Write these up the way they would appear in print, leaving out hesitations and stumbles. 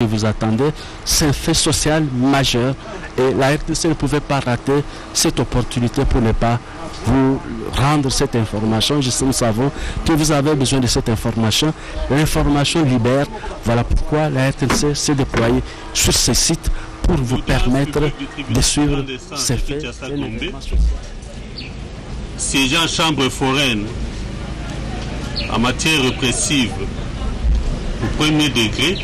que vous attendez, c'est un fait social majeur et la RTC ne pouvait pas rater cette opportunité pour ne pas vous rendre cette information. Nous savons que vous avez besoin de cette information. L'information libère. Voilà pourquoi la RTC s'est déployée sur ce site pour vous permettre de suivre ces faits. Siégeant chambre foraine en matière répressive au premier degré,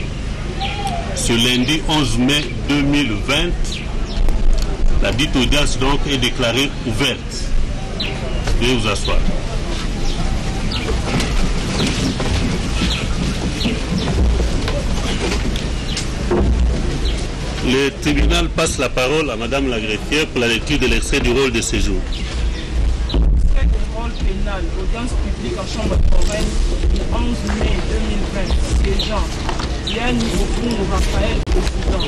ce lundi 11 mai 2020, la dite audience donc est déclarée ouverte. Veuillez vous asseoir. Le tribunal passe la parole à Madame la greffière pour la lecture de l'extrait du rôle de séjour. Extrait du rôle pénal, audience publique en chambre foraine, 11 mai 2020, siégeant Yann Okungu Raphaël, président,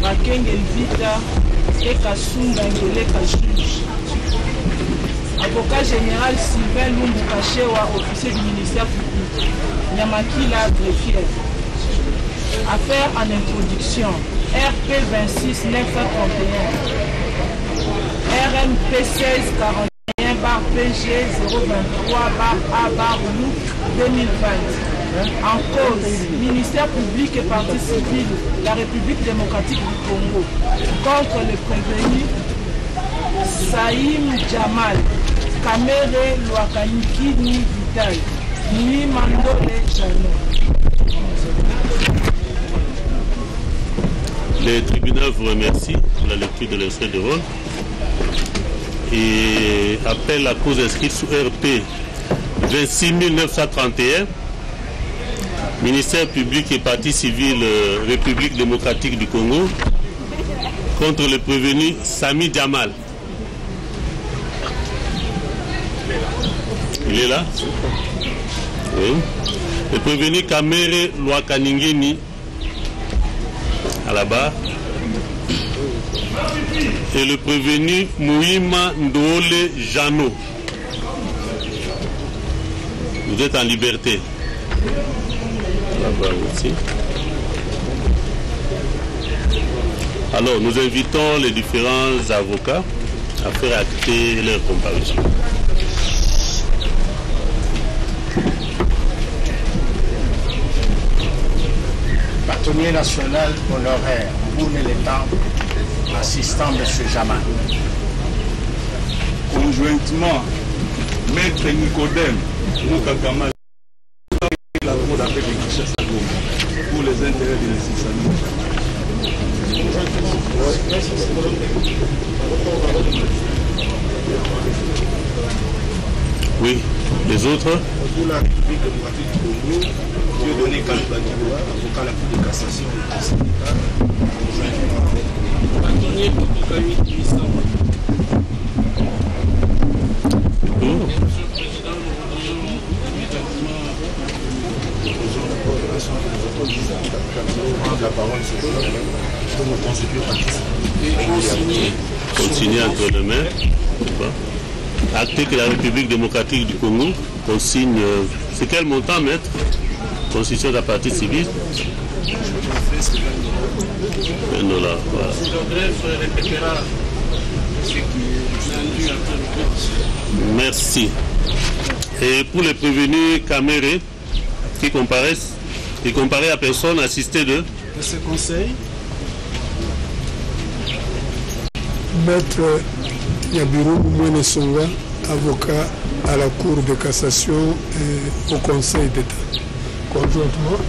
Bakeng Elvita, Eka Sumba Ngoleka, juge. Avocat général Sylvain Lumbu Kachewa, officier du ministère public, Nyamakila, greffière. Affaire en introduction, RP 26 931, RMP 1641 bar PG 023 bar A bar LOUC 2020. En cause, ministère public et partie civile, la République démocratique du Congo, contre le prévenu Saïm Jamal, Kamere Lwakaniki Ni Vital, Ni Mandole Jano. Le tribunal vous remercie pour la lecture de l'extrait de rôle et appelle la cause inscrite sous RP 26 931, ministère public et partie civile République démocratique du Congo, contre le prévenu Sami Jamal. Il est là? Oui. Le prévenu Kamere Lwakaningeni à la barre. Et le prévenu Mouima Ndole Jano. Vous êtes en liberté. Là-bas aussi. Alors, nous invitons les différents avocats à faire acter leur comparution. Bâtonnier national honoraire, Boune Létan, assistant M. Jamal. Conjointement, Maître Nicodème Moukakama, la cour avec les Kinshasa pour les intérêts de Nessie. Oui, les autres? Pour la République démocratique du Congo, Dieudonné Kalibadiwa, avocat à la Cour de cassation et syndicat, conjointement avec Bâtonnier Kokokami Bissam. La parole pour me constituer participer. Consigné entre les mains. Acté que la République démocratique du Congo consigne. C'est quel montant, maître? Constitution de la partie civile. Voilà. Merci. Et pour les prévenus Kamere qui comparaissent, qui comparaient à personne assistée de ce conseil, Maître Yabiru Mwene Songa, avocat à la Cour de cassation et au Conseil d'État. Conjointement,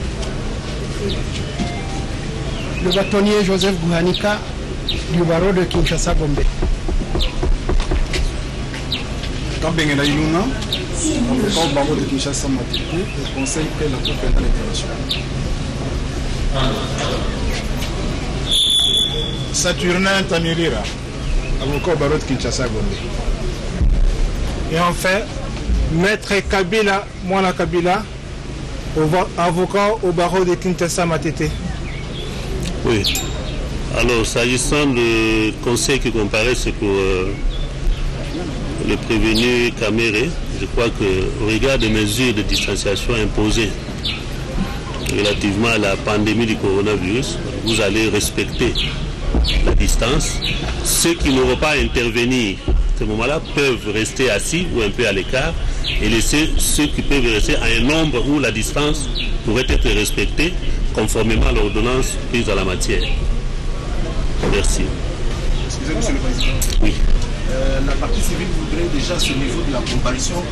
le bâtonnier Joseph Gouhanika du barreau de Kinshasa-Gombe. Kambengena Iluna, avocat au barreau de Kinshasa-Matete, le Conseil et la Cour pénale internationale. Saturnin Tamirira, avocat au barreau de Kinshasa-Gombe. Et enfin, Maître Kabila, Mwana Kabila, avocat au barreau de Kinshasa-Matete. Oui. Alors, s'agissant du conseil qui comparaît, c'est pour le prévenu Kamere. Je crois qu'au regard des mesures de distanciation imposées relativement à la pandémie du coronavirus, vous allez respecter la distance. Ceux qui n'auront pas à intervenir à ce moment-là peuvent rester assis ou un peu à l'écart et laisser ceux qui peuvent rester à un nombre où la distance pourrait être respectée conformément à l'ordonnance prise en la matière. Merci. Excusez, Monsieur le Président. Oui. La partie civile voudrait déjà, à ce niveau de la comparution,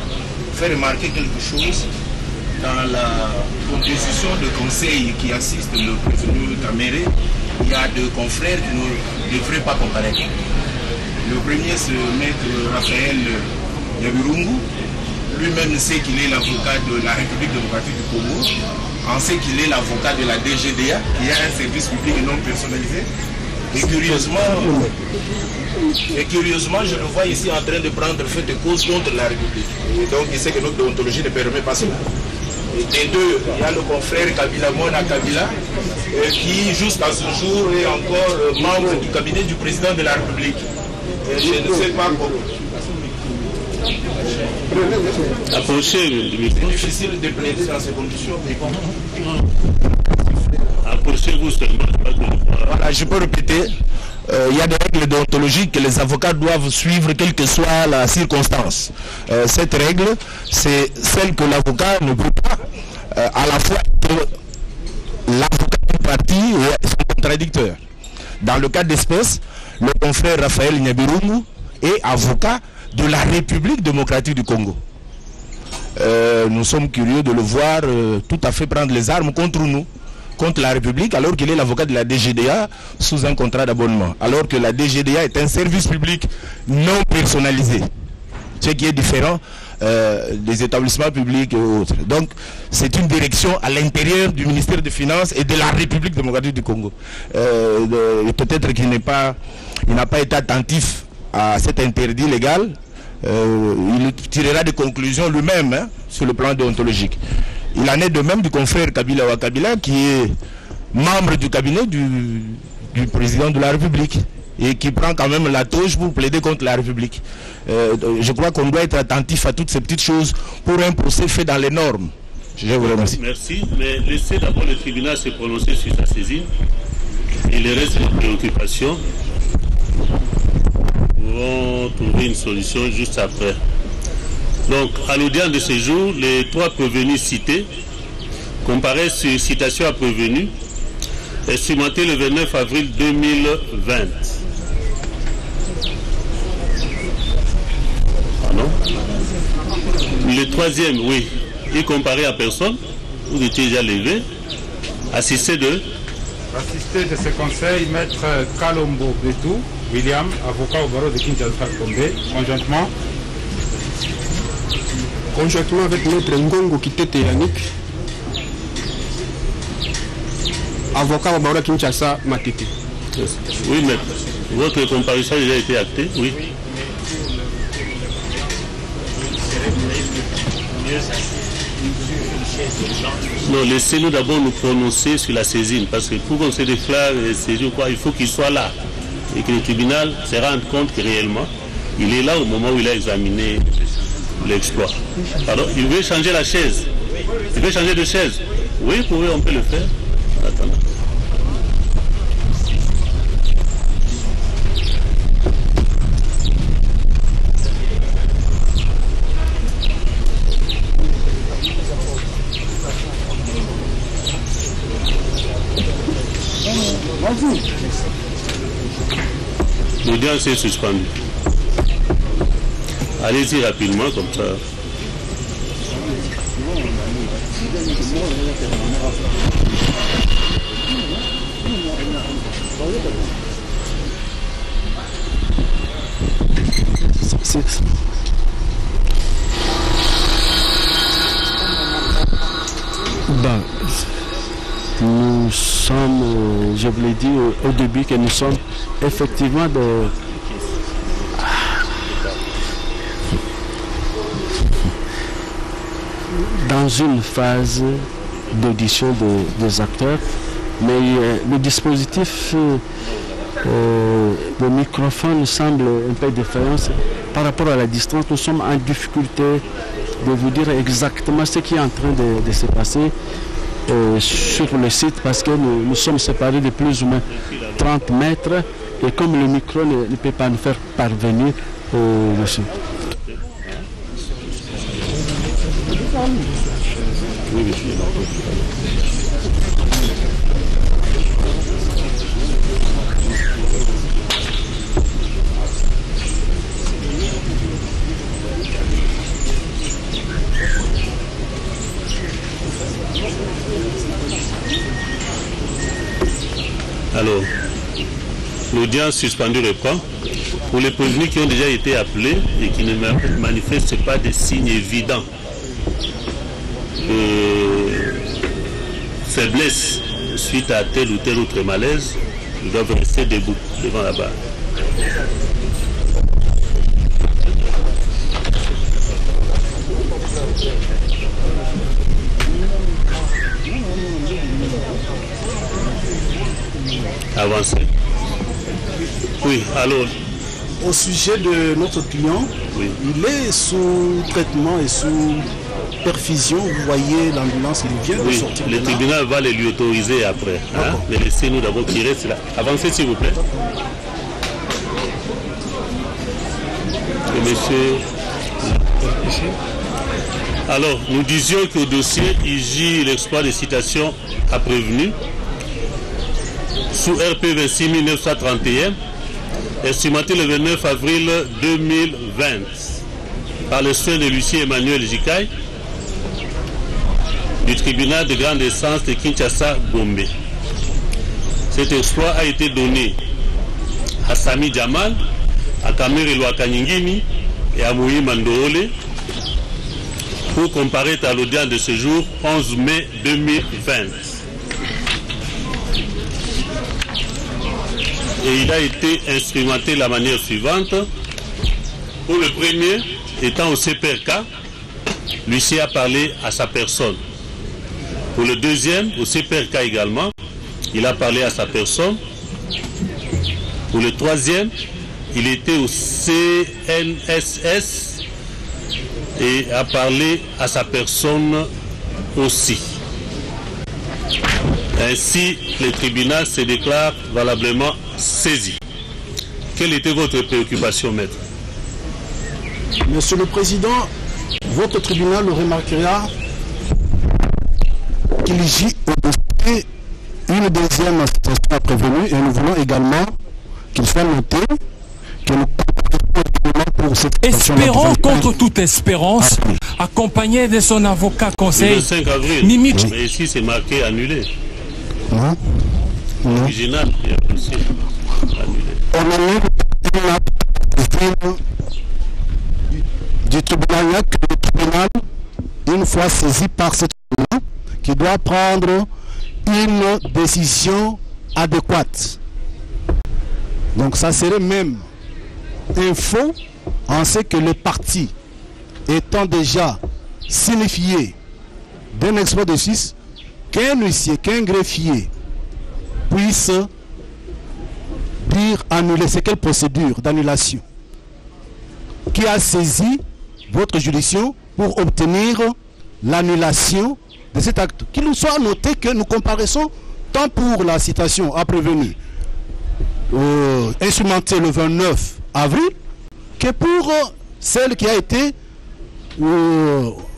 faire remarquer quelque chose dans la composition de conseil qui assiste le prévenu Caméré. Il y a deux confrères qui ne devraient pas comparaître. Le premier, c'est maître Raphaël Nyabirungu. Lui-même sait qu'il est l'avocat de la République démocratique du Congo. On sait qu'il est l'avocat de la DGDA, qui a un service public non personnalisé. Et curieusement, je le vois ici en train de prendre fait de cause contre la République. Et donc, il sait que notre déontologie ne permet pas cela. Et des deux, il y a le confrère Kabila Mona Kabila, qui jusqu'à ce jour est encore membre du cabinet du président de la République. Et je ne sais pas comment. Approchez le micro. C'est difficile de plaider dans ces conditions, mais approchez-vous seulement. Voilà, je peux répéter. Il y a des règles déontologiques que les avocats doivent suivre, quelle que soit la circonstance. Cette règle, c'est celle que l'avocat ne peut pas à la fois être l'avocat du parti et son contradicteur. Dans le cas d'espèce, le confrère Raphaël Nyabirungu est avocat de la République démocratique du Congo. Nous sommes curieux de le voir tout à fait prendre les armes contre nous, contre la République, alors qu'il est l'avocat de la DGDA sous un contrat d'abonnement, alors que la DGDA est un service public non personnalisé, ce qui est différent des établissements publics et autres. Donc c'est une direction à l'intérieur du ministère des Finances et de la République démocratique du Congo. Peut-être qu'il n'a pas été attentif à cet interdit légal. Il tirera des conclusions lui-même sur le plan déontologique. Il en est de même du confrère Kabila Wakabila, qui est membre du cabinet du président de la République et qui prend quand même la touche pour plaider contre la République. Je crois qu'on doit être attentif à toutes ces petites choses pour un procès fait dans les normes. Je vous remercie. Merci, mais laissez d'abord le tribunal se prononcer sur sa saisine et les restes des préoccupations pourront trouver une solution juste après. Donc, à l'audience de ce jour, les trois prévenus cités comparaissent sur citation à prévenu, instrumenté le 29 avril 2020. Pardon? Le troisième, oui, il comparait à personne, vous étiez déjà levé, assisté de... Assisté de ce conseil, maître Kalombo Betou, William, avocat au barreau de Kinshasa Gombe, conjointement avec maître Ngongo Kitete Yannick, avocat au barreau de Kinshasa Matete. Oui, maître. Votre comparution a déjà été actée, oui. Non, laissez-nous d'abord nous prononcer sur la saisine, parce que pour qu'on se déclare saisine, il faut qu'il soit là et que le tribunal se rende compte que réellement, il est là au moment où il a examiné l'exploit. Pardon, il veut changer la chaise. Il veut changer de chaise. Oui, on peut le faire. Attends. L'audience est suspendue. Allez-y rapidement comme ça. Nous sommes, je vous l'ai dit au début, que nous sommes effectivement dans une phase d'audition des acteurs, mais le dispositif, le microphone semble un peu défaillant par rapport à la distance. Nous sommes en difficulté de vous dire exactement ce qui est en train de se passer. sur le site parce que nous sommes séparés de plus ou moins 30 mètres et comme le micro ne peut pas nous faire parvenir le site. Alors, l'audience suspendue reprend. Pour les prévenus qui ont déjà été appelés et qui ne manifestent pas des signes évidents de faiblesse suite à tel ou tel autre malaise, ils doivent rester debout devant la barre. Avancez. Oui, alors. Au sujet de notre client, oui. Il est sous traitement et sous perfusion. Vous voyez l'ambulance, il vient de sortir. Le tribunal va les lui autoriser après. Hein? Mais laissez-nous d'abord tirer cela. Avancez s'il vous plaît. Et monsieur. Alors, nous disions qu'au dossier, il gît l'exploit des citations à prévenu sous RP 26 931, instrumenté le 29 avril 2020 par le soin de Lucien Emmanuel Jikaï du tribunal de grande instance de Kinshasa-Gombe. Cet exploit a été donné à Sami Jamal, à Kamere Loakanyingini et à Moui Mandoole pour comparaître à l'audience de ce jour 11 mai 2020. Et il a été instrumenté de la manière suivante. Pour le premier, étant au CPRK, Lucien a parlé à sa personne. Pour le deuxième, au CPRK également, il a parlé à sa personne. Pour le troisième, il était au CNSS et a parlé à sa personne aussi. Ainsi, le tribunal se déclare valablement saisi. Quelle était votre préoccupation, maître? Monsieur le Président, votre tribunal le remarquera qu'il gît au dossier une deuxième citation prévenue et nous voulons également qu'il soit noté que nous pour cette espérons contre toute espérance, accompagné de son avocat conseil. Le 5 avril, Mimik. Mais ici c'est marqué annulé. Non. Original et aussi annulé. On a mis du tribunal, il y a que le tribunal, une fois saisi par ce tribunal, qui doit prendre une décision adéquate. Donc ça serait même un faux en ce que les partis étant déjà signifiés d'un exploit de justice, qu'un huissier, qu'un greffier puisse dire annuler. C'est quelle procédure d'annulation qui a saisi votre juridiction pour obtenir l'annulation de cet acte? Qu'il nous soit noté que nous comparaissons tant pour la citation à prévenu instrumentée le 29 avril que pour celle qui a été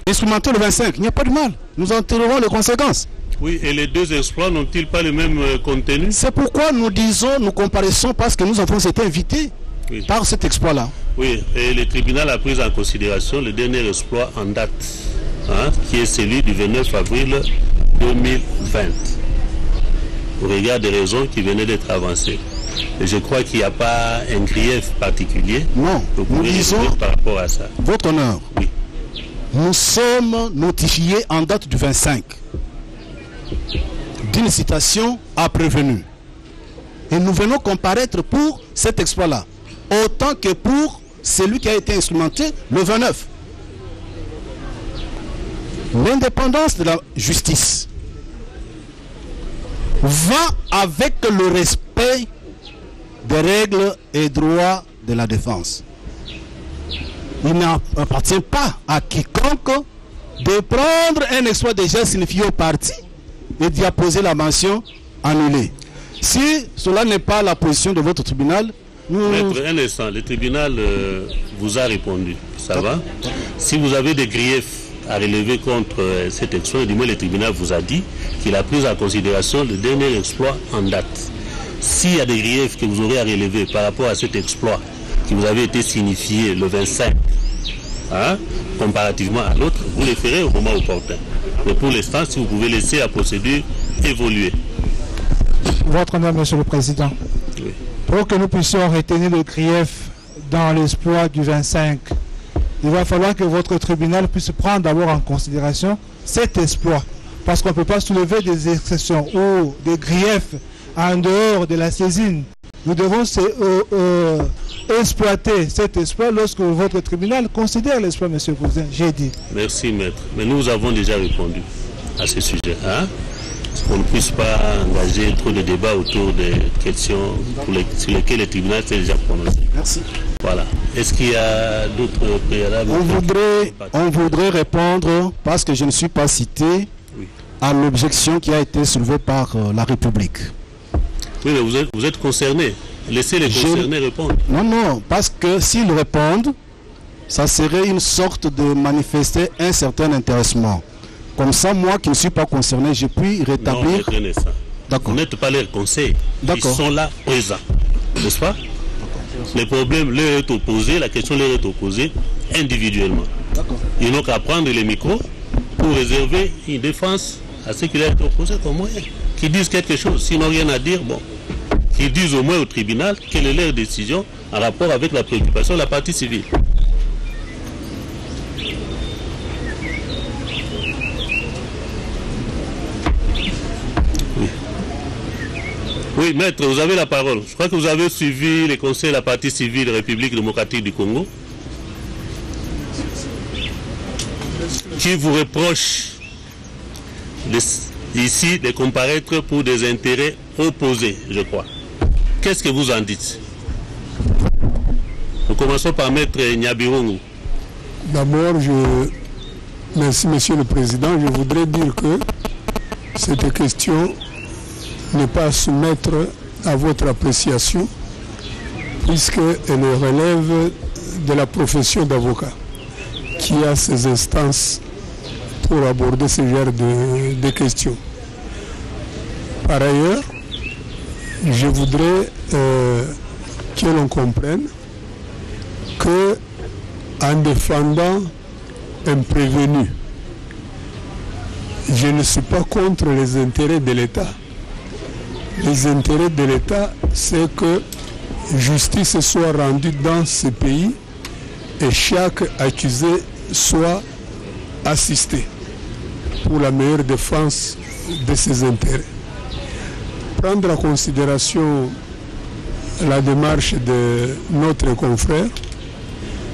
instrumentée le 25. Il n'y a pas de mal. Nous en tirerons les conséquences. Oui, et les deux exploits n'ont-ils pas le même contenu? C'est pourquoi nous disons, nous comparaissons parce que nous avons été invités par cet exploit-là. Oui, et le tribunal a pris en considération le dernier exploit en date, hein, qui est celui du 29 avril 2020, au regard des raisons qui venaient d'être avancées. Et je crois qu'il n'y a pas un grief particulier. Non, nous disons, par rapport à ça. Votre honneur, oui. Nous sommes notifiés en date du 25 d'une citation à prévenu. Et nous venons comparaître pour cet exploit-là, autant que pour celui qui a été instrumenté le 29. L'indépendance de la justice va avec le respect des règles et droits de la défense. Il n'appartient pas à quiconque de prendre un exploit déjà signifié au parti et d'y apposer la mention annulée. Si cela n'est pas la position de votre tribunal, nous... Maître, un instant, le tribunal vous a répondu, ça va? Si vous avez des griefs à relever contre cet exploit, du moins le tribunal vous a dit qu'il a pris en considération le dernier exploit en date. S'il y a des griefs que vous aurez à relever par rapport à cet exploit qui vous avait été signifié le 25, comparativement à l'autre, vous les ferez au moment opportun. Mais pour l'instant, si vous pouvez laisser la procédure évoluer. Votre honneur, Monsieur le Président, oui. Pour que nous puissions retenir le grief dans l'exploit du 25, il va falloir que votre tribunal puisse prendre d'abord en considération cet exploit. Parce qu'on ne peut pas soulever des exceptions ou des griefs en dehors de la saisine. Nous devons exploiter cet exploit lorsque votre tribunal considère l'exploit, Monsieur le Président. J'ai dit. Merci, maître. Mais nous avons déjà répondu à ce sujet. Qu'on ne puisse pas engager trop de débats autour des questions sur lesquelles le tribunal s'est déjà prononcé. Merci. Voilà. Est-ce qu'il y a d'autres préalables? On voudrait répondre, parce que je ne suis pas cité, oui, à l'objection qui a été soulevée par la République. Oui, mais vous êtes concerné. Laissez les concernés répondre. Non, parce que s'ils répondent, ça serait une sorte de manifester un certain intéressement. Comme ça, moi qui ne suis pas concerné, je puis rétablir... Non, vous n'êtes pas leur conseil. Ils sont là présents. N'est-ce pas? Le problème leur est opposé, la question leur est opposée individuellement. Ils n'ont qu'à prendre les micros pour réserver une défense à ceux qui leur est opposé comme moyen. Qui disent quelque chose, s'ils n'ont rien à dire, bon. Qu'ils disent au moins au tribunal quelle est leur décision en rapport avec la préoccupation de la partie civile. Oui, maître, vous avez la parole. Je crois que vous avez suivi les conseils de la partie civile République démocratique du Congo, qui vous reproche ici de comparaître pour des intérêts opposés, je crois. Qu'est-ce que vous en dites? Nous commençons par maître Nyabirongo. D'abord, merci, Monsieur le Président. Je voudrais dire que cette question n'est pas à soumettre à votre appréciation, puisqu'elle relève de la profession d'avocat, qui a ses instances pour aborder ce genre de questions. Par ailleurs, je voudrais que l'on comprenne que en défendant un prévenu, je ne suis pas contre les intérêts de l'État. Les intérêts de l'État, c'est que justice soit rendue dans ce pays et chaque accusé soit assisté pour la meilleure défense de ses intérêts. Prendre en considération la démarche de notre confrère,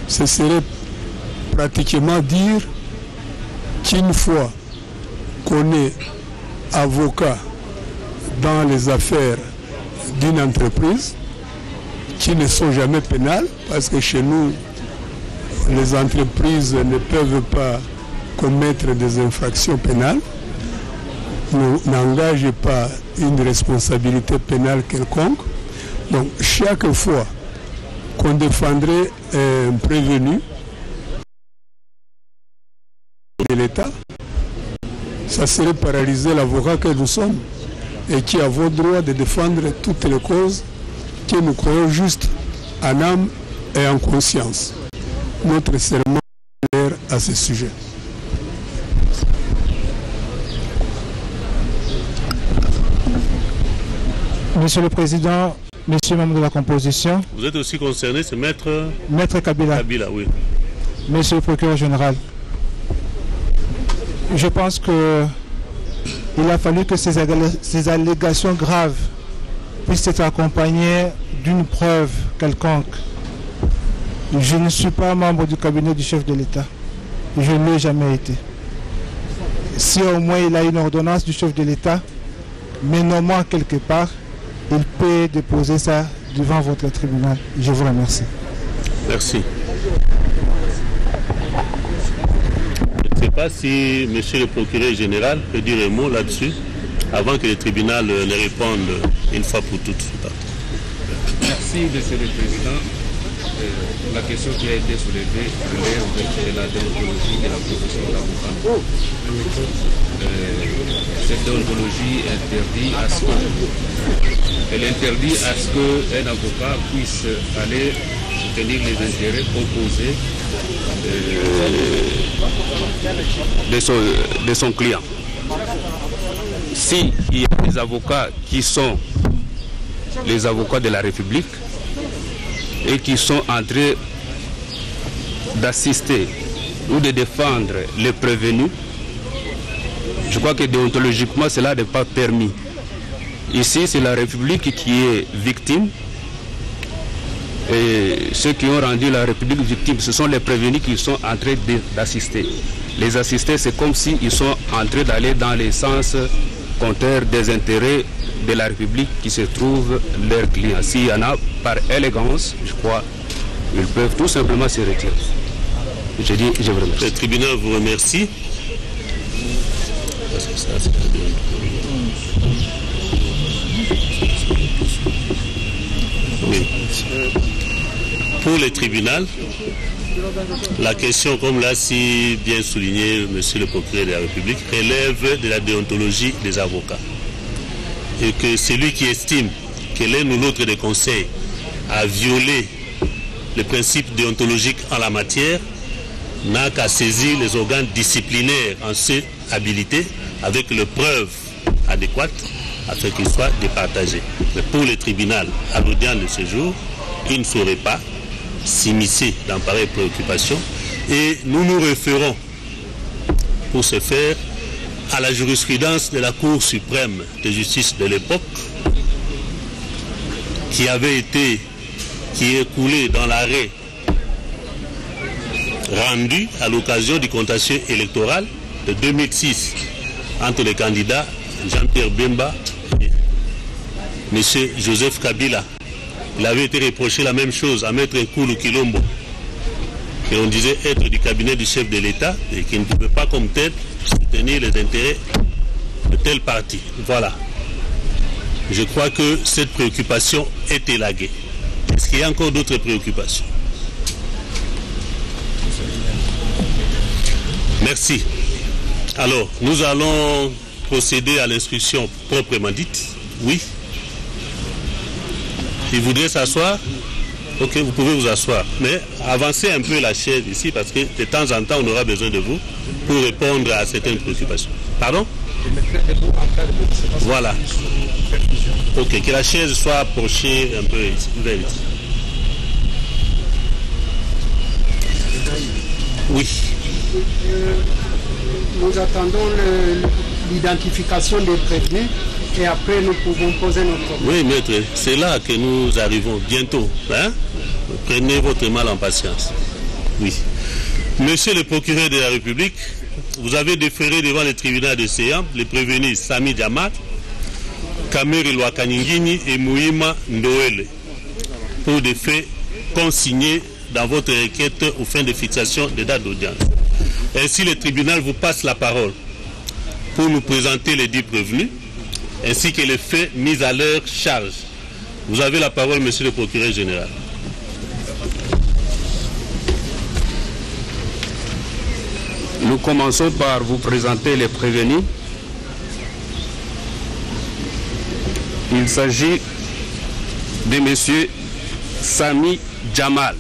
ce serait pratiquement dire qu'une fois qu'on est avocat dans les affaires d'une entreprise qui ne sont jamais pénales, parce que chez nous, les entreprises ne peuvent pas commettre des infractions pénales, n'engagent pas une responsabilité pénale quelconque. Donc, chaque fois qu'on défendrait un prévenu de l'État, ça serait paralyser l'avocat que nous sommes et qui avons droit de défendre toutes les causes que nous croyons justes en âme et en conscience. Notre serment est clair à ce sujet. Monsieur le Président, Messieurs membres de la composition. Vous êtes aussi concerné, c'est Maître Kabila. Kabila, oui. Monsieur le procureur général, je pense que il a fallu que ces allégations graves puissent être accompagnées d'une preuve quelconque. Je ne suis pas membre du cabinet du chef de l'État. Je ne l'ai jamais été. Si au moins il a une ordonnance du chef de l'État, mais nommant quelque part, il peut déposer ça devant votre tribunal. Je vous remercie. Merci. Je ne sais pas si monsieur le procureur général peut dire un mot là-dessus. avant que le tribunal ne réponde une fois pour toutes. Merci, Monsieur le Président. La question qui a été soulevée relève de la déontologie de la profession d'avocat. Cette déontologie interdit à ce elle interdit à ce qu'un avocat puisse aller soutenir les intérêts opposés de son client. S'il y a des avocats qui sont les avocats de la République et qui sont en train d'assister ou de défendre les prévenus, je crois que déontologiquement cela n'est pas permis. Ici, c'est la République qui est victime. Et ceux qui ont rendu la République victime, ce sont les prévenus qui sont en train d'assister. Les assister, c'est comme s'ils sont en train d'aller dans les sens contraires des intérêts de la République qui se trouvent leurs clients. S'il y en a, par élégance, je crois, ils peuvent tout simplement se retirer. Je dis, je vous remercie. Le tribunal vous remercie. Oui. Pour le tribunal, la question, comme l'a si bien souligné Monsieur le procureur de la République, relève de la déontologie des avocats. Et que celui qui estime que l'un ou l'autre des conseils a violé les principes déontologiques en la matière n'a qu'à saisir les organes disciplinaires en cette habilité avec les preuves adéquates afin qu'ils soient départagés. Mais pour le tribunal, à l'audience de ce jour, il ne saurait pas s'immiscer dans pareille préoccupation et nous nous référons pour ce faire à la jurisprudence de la Cour suprême de justice de l'époque qui est coulée dans l'arrêt rendu à l'occasion du contentieux électoral de 2006 entre les candidats Jean-Pierre Bemba et M. Joseph Kabila. Il avait été reproché la même chose à Maître Nkulu Kilombo, que l'on disait être du cabinet du chef de l'État et qui ne pouvait pas comme tel soutenir les intérêts de tel parti. Voilà. Je crois que cette préoccupation est élaguée. Est-ce qu'il y a encore d'autres préoccupations? Merci. Alors, nous allons procéder à l'instruction proprement dite. Oui. Il voudrait s'asseoir? Ok, vous pouvez vous asseoir. Mais avancez un peu la chaise ici parce que de temps en temps, on aura besoin de vous pour répondre à certaines préoccupations. Pardon? Voilà. Ok, que la chaise soit approchée un peu ici, vers ici. Oui. Nous attendons l'identification des prévenus et après nous pouvons poser notre problème. Oui, maître, c'est là que nous arrivons bientôt. Hein? Prenez votre mal en patience. Oui. Monsieur le procureur de la République, vous avez déféré devant le tribunal de Séam les prévenus Sami Jamal, Kameri Lwakaningini et Mouima Ndoele pour des faits consignés dans votre requête aux fins de fixation des dates d'audience. Ainsi, le tribunal vous passe la parole pour nous présenter les 10 prévenus ainsi que les faits mis à leur charge. Vous avez la parole, monsieur le procureur général. Nous commençons par vous présenter les prévenus. Il s'agit de monsieur Sami Jamal.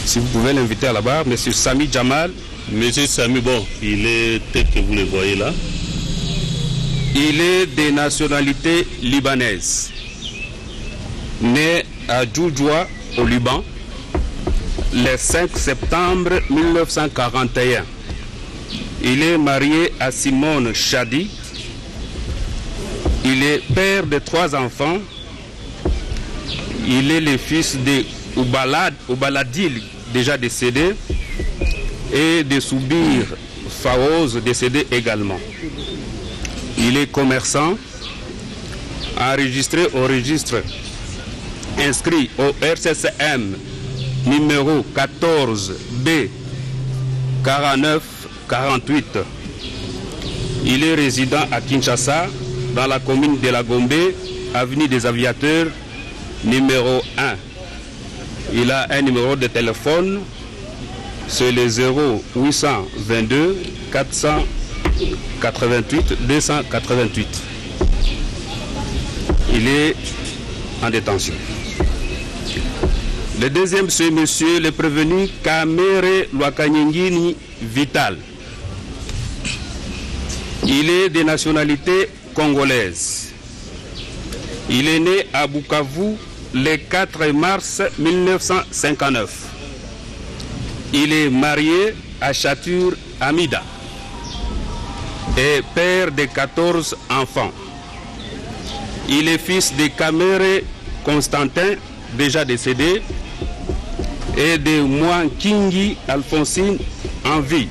Si vous pouvez l'inviter à la barre, monsieur Sami Jamal. Monsieur Sami, bon, il est tel que vous le voyez là. Il est de nationalité libanaise. Né à Djoudjoua, au Liban, le 5 septembre 1941. Il est marié à Simone Chadi. Il est père de 3 enfants. Il est le fils de Oubaladil, déjà décédé, et de Soubir Faouz, décédé également. Il est commerçant, enregistré au registre, inscrit au RCCM numéro 14B 4948. Il est résident à Kinshasa, dans la commune de la Gombe, avenue des Aviateurs, numéro 1. Il a un numéro de téléphone, c'est le 0822 488 288. Il est en détention. Le deuxième, c'est monsieur le prévenu Kamere Lwakanyingini Vital. Il est de nationalité congolaise. Il est né à Bukavu le 4 mars 1959. Il est marié à Chatur Amida et père de 14 enfants. Il est fils de Kamere Constantin, déjà décédé, et de Mwankingi Alphonsine en vie.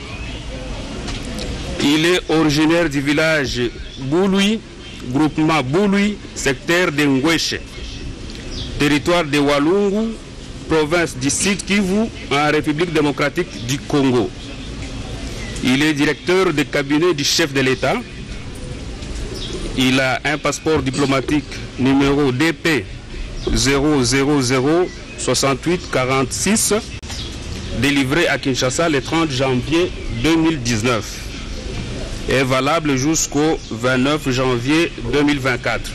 Il est originaire du village Bouloui, groupement Bouloui, secteur de Ngweshe, territoire de Walungu, province du Sud Kivu, en République démocratique du Congo. Il est directeur de cabinet du chef de l'État. Il a un passeport diplomatique numéro DP 0006846, délivré à Kinshasa le 30 janvier 2019, est valable jusqu'au 29 janvier 2024.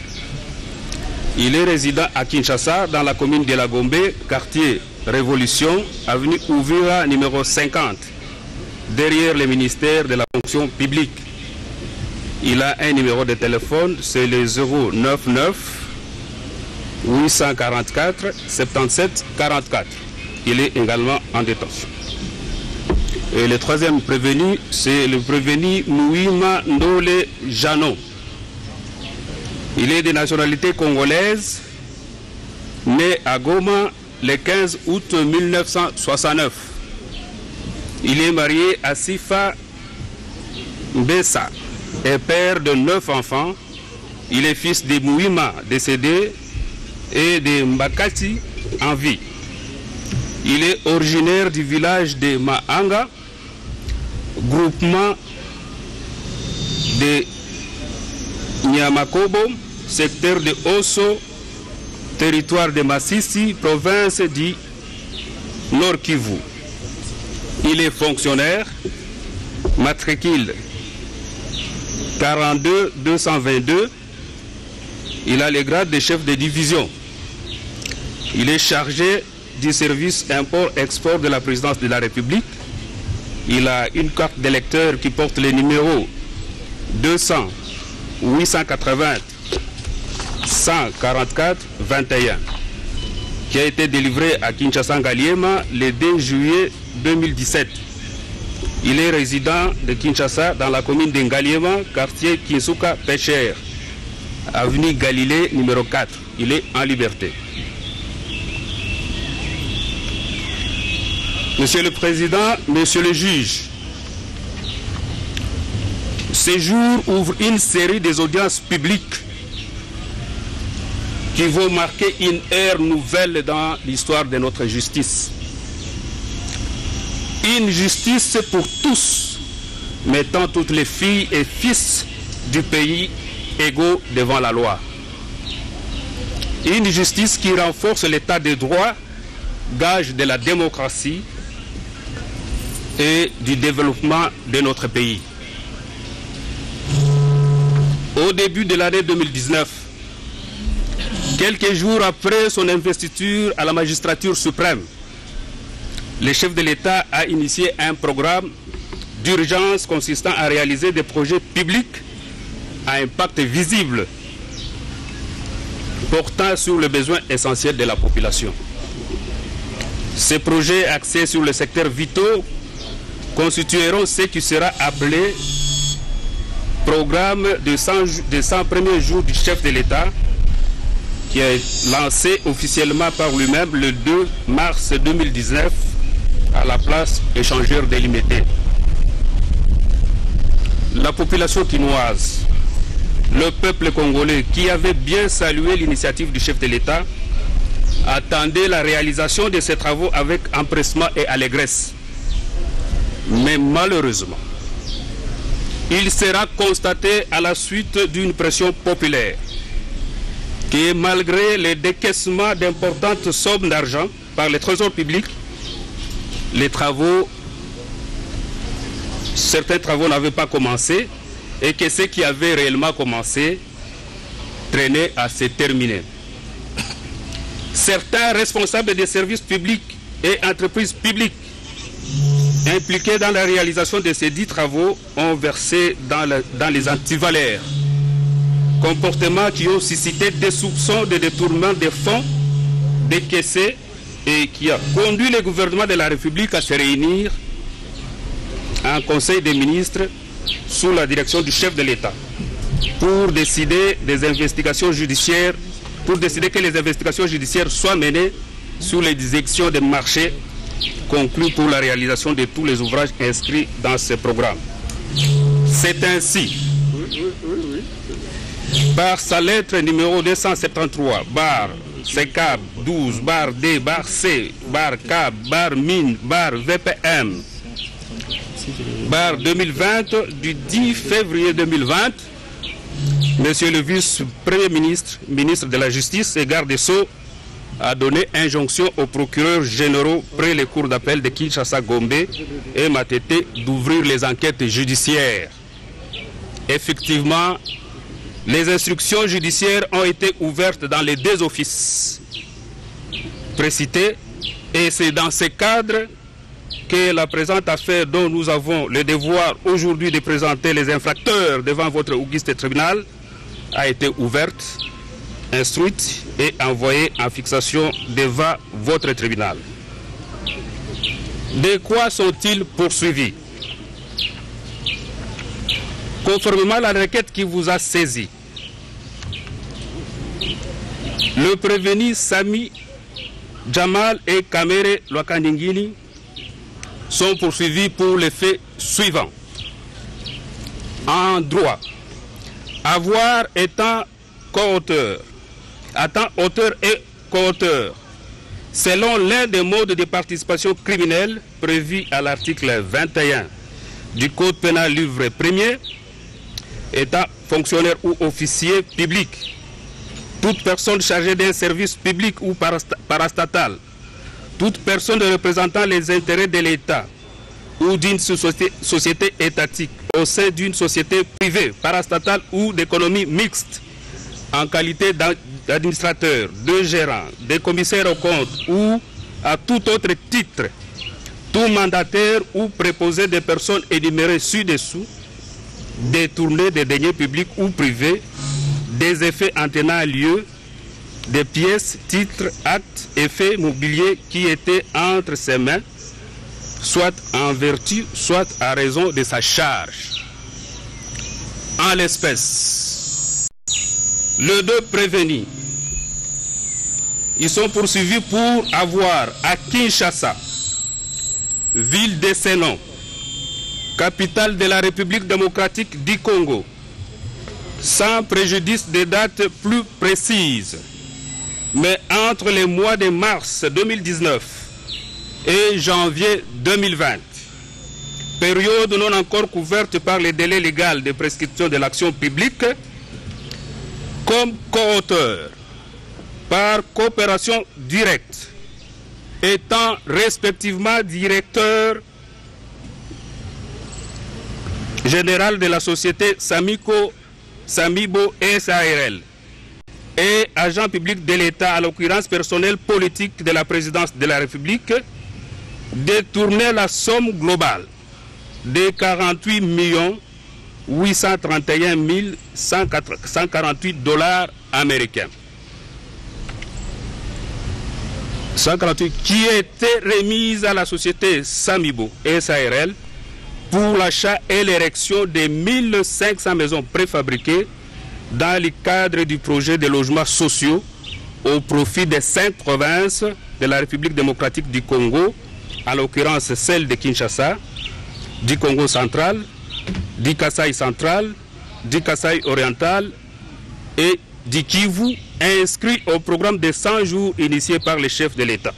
Il est résident à Kinshasa, dans la commune de la Gombe, quartier Révolution, avenue Ouvira numéro 50, derrière le ministère de la fonction publique. Il a un numéro de téléphone, c'est le 099 844 77 44. Il est également en détention. Et le troisième prévenu, c'est le prévenu Mouima Ndole Jano. Il est de nationalité congolaise, né à Goma le 15 août 1969. Il est marié à Sifa Mbessa et père de 9 enfants. Il est fils de Mouima décédé et de Mbakati en vie. Il est originaire du village de Mahanga, groupement de Nyamakobo, secteur de Osso, territoire de Massissi, province du Nord Kivu. Il est fonctionnaire, matricule 42 222. Il a le grade de chef de division. Il est chargé du service import-export de la présidence de la République. Il a une carte d'électeur qui porte le numéro 200 880 144 21, qui a été délivré à Kinshasa-Ngaliema le 2 juillet 2017. Il est résident de Kinshasa dans la commune de Ngaliema, quartier Kinsuka Pêcheur, avenue Galilée numéro 4. Il est en liberté. Monsieur le Président, Monsieur le Juge, ce jour ouvre une série des audiences publiques qui vont marquer une ère nouvelle dans l'histoire de notre justice. Une justice pour tous, mettant toutes les filles et fils du pays égaux devant la loi. Une justice qui renforce l'état de droit, gage de la démocratie et du développement de notre pays. Au début de l'année 2019, quelques jours après son investiture à la magistrature suprême, le chef de l'État a initié un programme d'urgence consistant à réaliser des projets publics à impact visible portant sur les besoins essentiels de la population. Ces projets axés sur le secteur vitaux constitueront ce qui sera appelé programme de 100 premiers jours du chef de l'État, qui est lancé officiellement par lui-même le 2 mars 2019 à la place échangeur délimitée. La population quinoise, le peuple congolais qui avait bien salué l'initiative du chef de l'État, attendait la réalisation de ces travaux avec empressement et allégresse. Mais malheureusement, il sera constaté à la suite d'une pression populaire que malgré les décaissements d'importantes sommes d'argent par les trésors publics, certains travaux n'avaient pas commencé et que ceux qui avaient réellement commencé traînaient à se terminer. Certains responsables des services publics et entreprises publiques impliqués dans la réalisation de ces 10 travaux ont versé dans les antivalaires, comportements qui ont suscité des soupçons de détournement des fonds décaissés et qui a conduit le gouvernement de la République à se réunir en Conseil des ministres sous la direction du chef de l'État pour décider des investigations judiciaires, pour décider que les investigations judiciaires soient menées sur les exécutions des marchés conclus pour la réalisation de tous les ouvrages inscrits dans ce programme. C'est ainsi, par sa lettre numéro 273, barre CCAB 12, barre D, barre C, barre CAB, barre MIN, barre VPM, barre 2020, du 10 février 2020, Monsieur le vice-premier ministre, ministre de la Justice et garde des Sceaux, a donné injonction aux procureurs généraux près les cours d'appel de Kinshasa, Gombe et Matete d'ouvrir les enquêtes judiciaires. Effectivement, les instructions judiciaires ont été ouvertes dans les 2 offices précités et c'est dans ce cadre que la présente affaire dont nous avons le devoir aujourd'hui de présenter les infracteurs devant votre auguste tribunal a été ouverte, instruite et envoyée en fixation devant votre tribunal. De quoi sont-ils poursuivis? Conformément à la requête qui vous a saisi, le prévenu Sami Jamal et Kamere Lwakaningini sont poursuivis pour les faits suivants. En droit, avoir étant co-auteur, auteur et co-auteur, selon l'un des modes de participation criminelle prévus à l'article 21 du Code pénal livre 1er, étant fonctionnaire ou officier public, toute personne chargée d'un service public ou parastatal, toute personne représentant les intérêts de l'État ou d'une société étatique au sein d'une société privée, parastatale ou d'économie mixte, en qualité d'administrateur, de gérant, de commissaire aux comptes ou à tout autre titre, tout mandataire ou préposé des personnes énumérées ci-dessous, détourner des deniers publics ou privés, des effets entraînant lieu, des pièces, titres, actes, effets mobiliers qui étaient entre ses mains, soit en vertu, soit à raison de sa charge. En l'espèce, les 2 prévenus, ils sont poursuivis pour avoir à Kinshasa, ville de ses noms, capitale de la République démocratique du Congo, sans préjudice des dates plus précises, mais entre les mois de mars 2019 et janvier 2020, période non encore couverte par les délais légaux de prescription de l'action publique, comme co-auteur, par coopération directe, étant respectivement directeur général de la société Samibo SARL et agent public de l'État, à l'occurrence personnel politique de la présidence de la République, détourner la somme globale de 48 831 148 $ américains. 148 qui était remise à la société Samibo SARL pour l'achat et l'érection de 1500 maisons préfabriquées dans le cadre du projet de logements sociaux au profit des 5 provinces de la République démocratique du Congo, à l'occurrence celle de Kinshasa, du Congo central, du Kasaï central, du Kasaï oriental et du Kivu, inscrit au programme de 100 jours initié par le chef de l'État,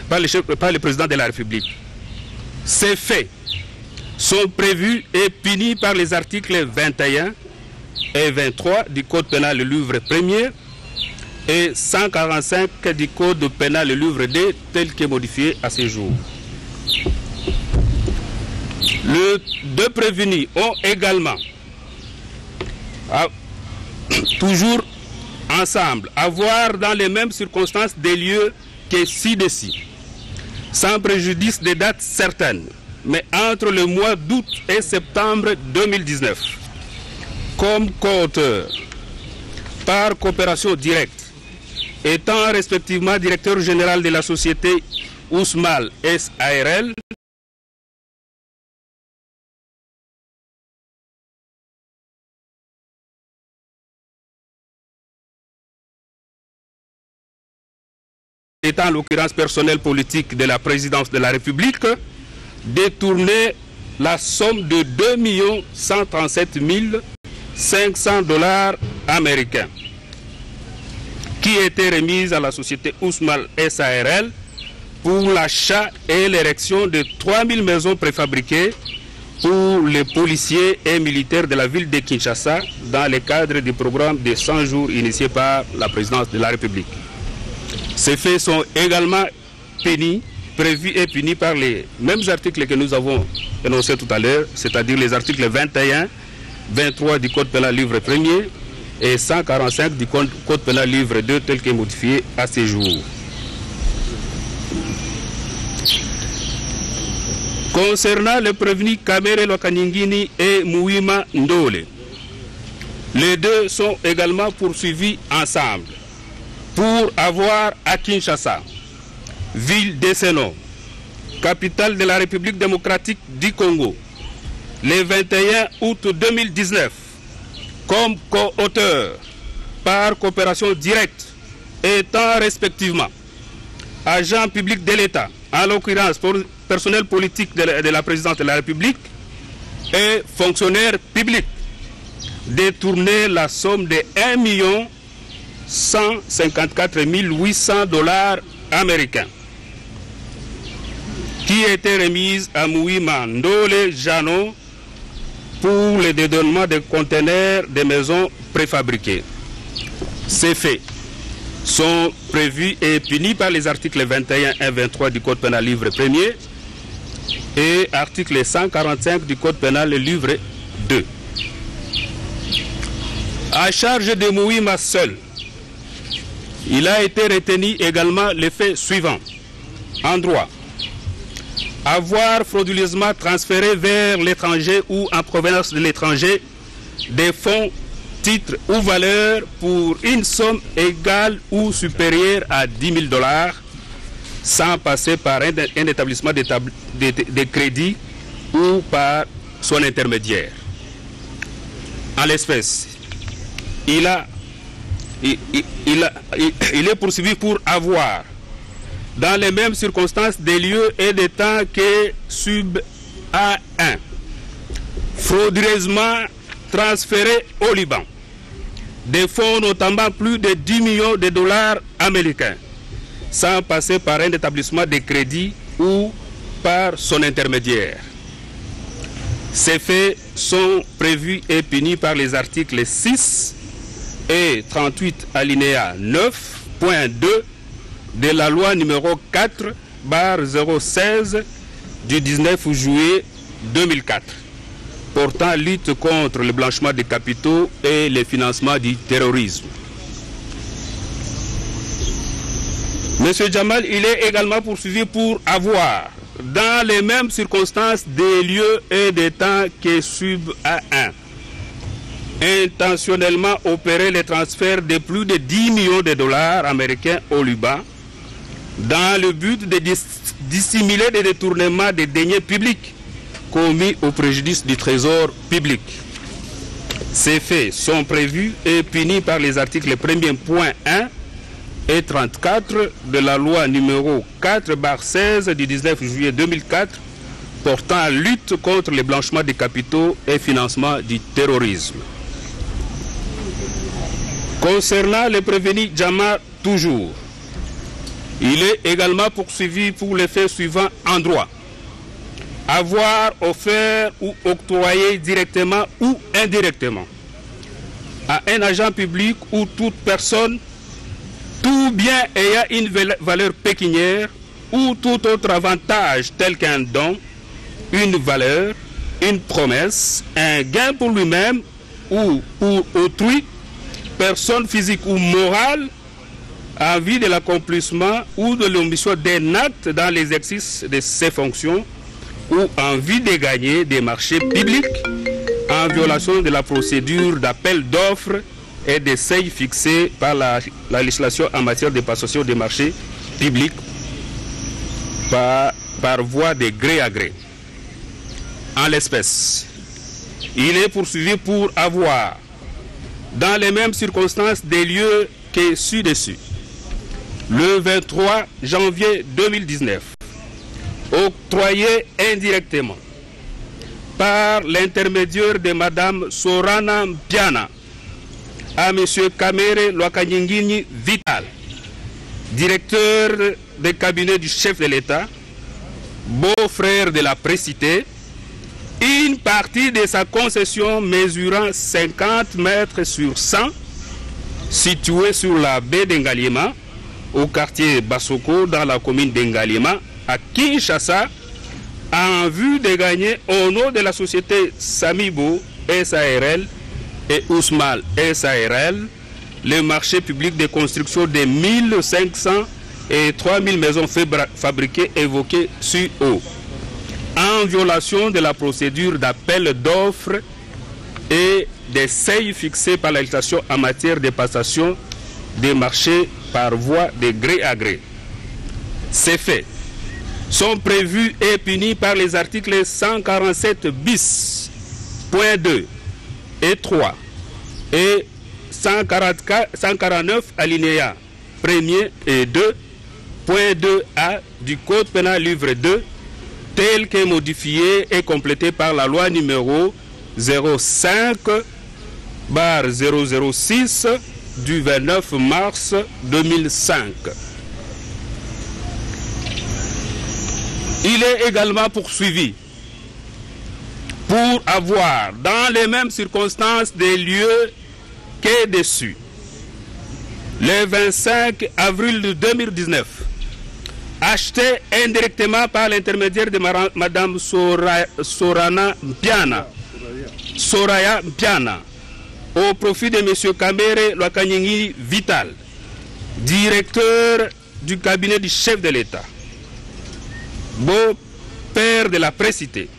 par le président de la République. Ces faits sont prévus et punis par les articles 21 et 23 du Code pénal livre 1er et 145 du Code pénal livre 2 tel que modifié à ce jour. Les deux prévenus ont également, toujours ensemble, avoir dans les mêmes circonstances des lieux que ci-dessus, sans préjudice des dates certaines, mais entre le mois d'août et septembre 2019, comme co-auteur, par coopération directe, étant respectivement directeur général de la société Ousmal SARL, étant en l'occurrence personnel politique de la présidence de la République, détourner la somme de 2 137 500 $ américains qui était remise à la société Ousmal SARL pour l'achat et l'érection de 3000 maisons préfabriquées pour les policiers et militaires de la ville de Kinshasa dans le cadre du programme de 100 jours initié par la présidence de la République. Ces faits sont également prévus et punis par les mêmes articles que nous avons énoncés tout à l'heure, c'est-à-dire les articles 21, 23 du Code pénal livre 1er et 145 du Code pénal livre 2 tel que modifié à ce jour. Concernant les prévenus Kamere Lokaningini et Mouima Ndole, les deux sont également poursuivis ensemble pour avoir à Kinshasa, ville d'Esseno, capitale de la République démocratique du Congo, le 21 août 2019, comme co-auteur par coopération directe, étant respectivement agent public de l'État, en l'occurrence personnel politique de la présidence de la République et fonctionnaire public, détourner la somme de 1 154 800 $ américains qui était remise à Mouima Ndole Jano pour le dédonnement de conteneurs de maisons préfabriquées. Ces faits sont prévus et punis par les articles 21 et 23 du Code pénal livre 1er et article 145 du Code pénal livre 2. À charge de Mouima seul, il a été retenu également les faits suivants. En droit, avoir frauduleusement transféré vers l'étranger ou en provenance de l'étranger des fonds, titres ou valeurs pour une somme égale ou supérieure à 10 000 $ sans passer par un établissement de crédit ou par son intermédiaire. En l'espèce, il est poursuivi pour avoir, dans les mêmes circonstances, des lieux et des temps que sub A1, frauduleusement transféré au Liban, des fonds notamment plus de 10 millions de $ américains, sans passer par un établissement de crédit ou par son intermédiaire. Ces faits sont prévus et punis par les articles 6 et 38 alinéa 9.2 de la loi numéro 4/016 du 19 juillet 2004 portant lutte contre le blanchiment des capitaux et le financement du terrorisme. Monsieur Jamal, il est également poursuivi pour avoir, dans les mêmes circonstances, des lieux et des temps que sub A1, intentionnellement opéré le transfert de plus de 10 millions de $ américains au Liban dans le but de dissimuler des détournements des deniers publics commis au préjudice du trésor public. Ces faits sont prévus et punis par les articles 1er.1 et 34 de la loi numéro 4/16 du 19 juillet 2004 portant lutte contre le blanchiment des capitaux et financement du terrorisme. Concernant le prévenu Jamal toujours, il est également poursuivi pour les faits suivants en droit. avoir offert ou octroyé directement ou indirectement à un agent public ou toute personne tout bien ayant une valeur pécuniaire ou tout autre avantage tel qu'un don, une valeur, une promesse, un gain pour lui-même ou pour autrui, personne physique ou morale, en vue de l'accomplissement ou de l'omission d'un acte dans l'exercice de ses fonctions ou en vue de gagner des marchés publics en violation de la procédure d'appel d'offres et des seuils fixés par la législation en matière de passation des marchés publics par voie de gré à gré. En l'espèce, il est poursuivi pour avoir, dans les mêmes circonstances, des lieux que ci-dessus. Le 23 janvier 2019, octroyé indirectement par l'intermédiaire de Mme Sorana Mpiana à M. Kamere Lwakanyingini Vital, directeur de cabinet du chef de l'État, beau-frère de la précitée, une partie de sa concession mesurant 50 mètres sur 100, située sur la baie d'Engaliema, au quartier Basoko, dans la commune d'Engaliema, à Kinshasa, en vue de gagner au nom de la société Samibo SARL et Ousmal SARL le marché public de construction de 1500 et 3000 maisons fabriquées évoquées sur haut, en violation de la procédure d'appel d'offres et des seuils fixés par la législation en matière de passation des marchés par voie de gré à gré. Ces faits sont prévus et punis par les articles 147 bis, point 2 et 3 et 149 alinéa 1er et 2, point 2a du Code pénal livre 2, tel que modifié et complété par la loi numéro 05/006 du 29 mars 2005. Il est également poursuivi pour avoir, dans les mêmes circonstances, des lieux qu'est dessus. Le 25 avril 2019, acheté indirectement par l'intermédiaire de Mme Soraya Mpiana, au profit de M. Kamere Lwakanyingini Vital, directeur du cabinet du chef de l'État, beau-père de la précitée,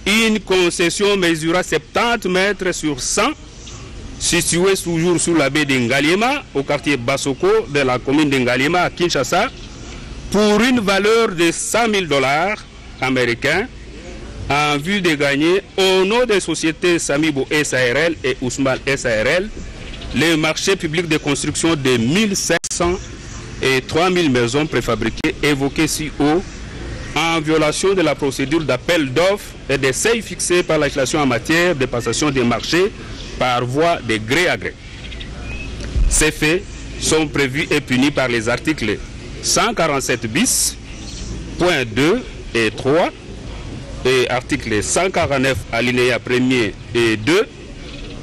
une concession mesurant 70 mètres sur 100, située toujours sous la baie d'Engaliema, au quartier Basoko de la commune d'Engaliema à Kinshasa, pour une valeur de $100 000 américains, en vue de gagner au nom des sociétés Samibo SARL et Ousmal SARL les marchés publics de construction de 1500 et 3000 maisons préfabriquées évoquées si haut, en violation de la procédure d'appel d'offres et des seuils fixés par la législation en matière de passation des marchés par voie de gré à gré. Ces faits sont prévus et punis par les articles 147 bis, point 2 et 3, et article 149 alinéa 1er et 2,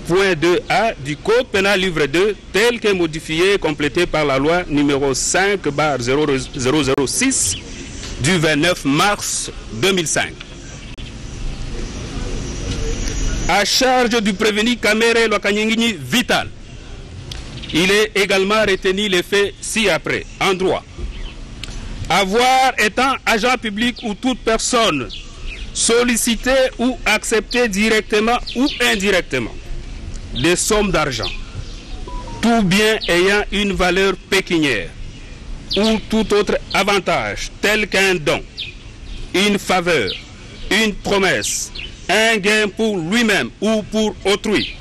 point 2a du Code pénal livre 2, tel que modifié et complété par la loi numéro 5/006 du 29 mars 2005. À charge du prévenu Kamere Lwakanyingini Vital, il est également retenu les faits ci-après. En droit, avoir étant agent public ou toute personne sollicité ou accepté directement ou indirectement des sommes d'argent, tout bien ayant une valeur pécuniaire ou tout autre avantage tel qu'un don, une faveur, une promesse, un gain pour lui-même ou pour autrui,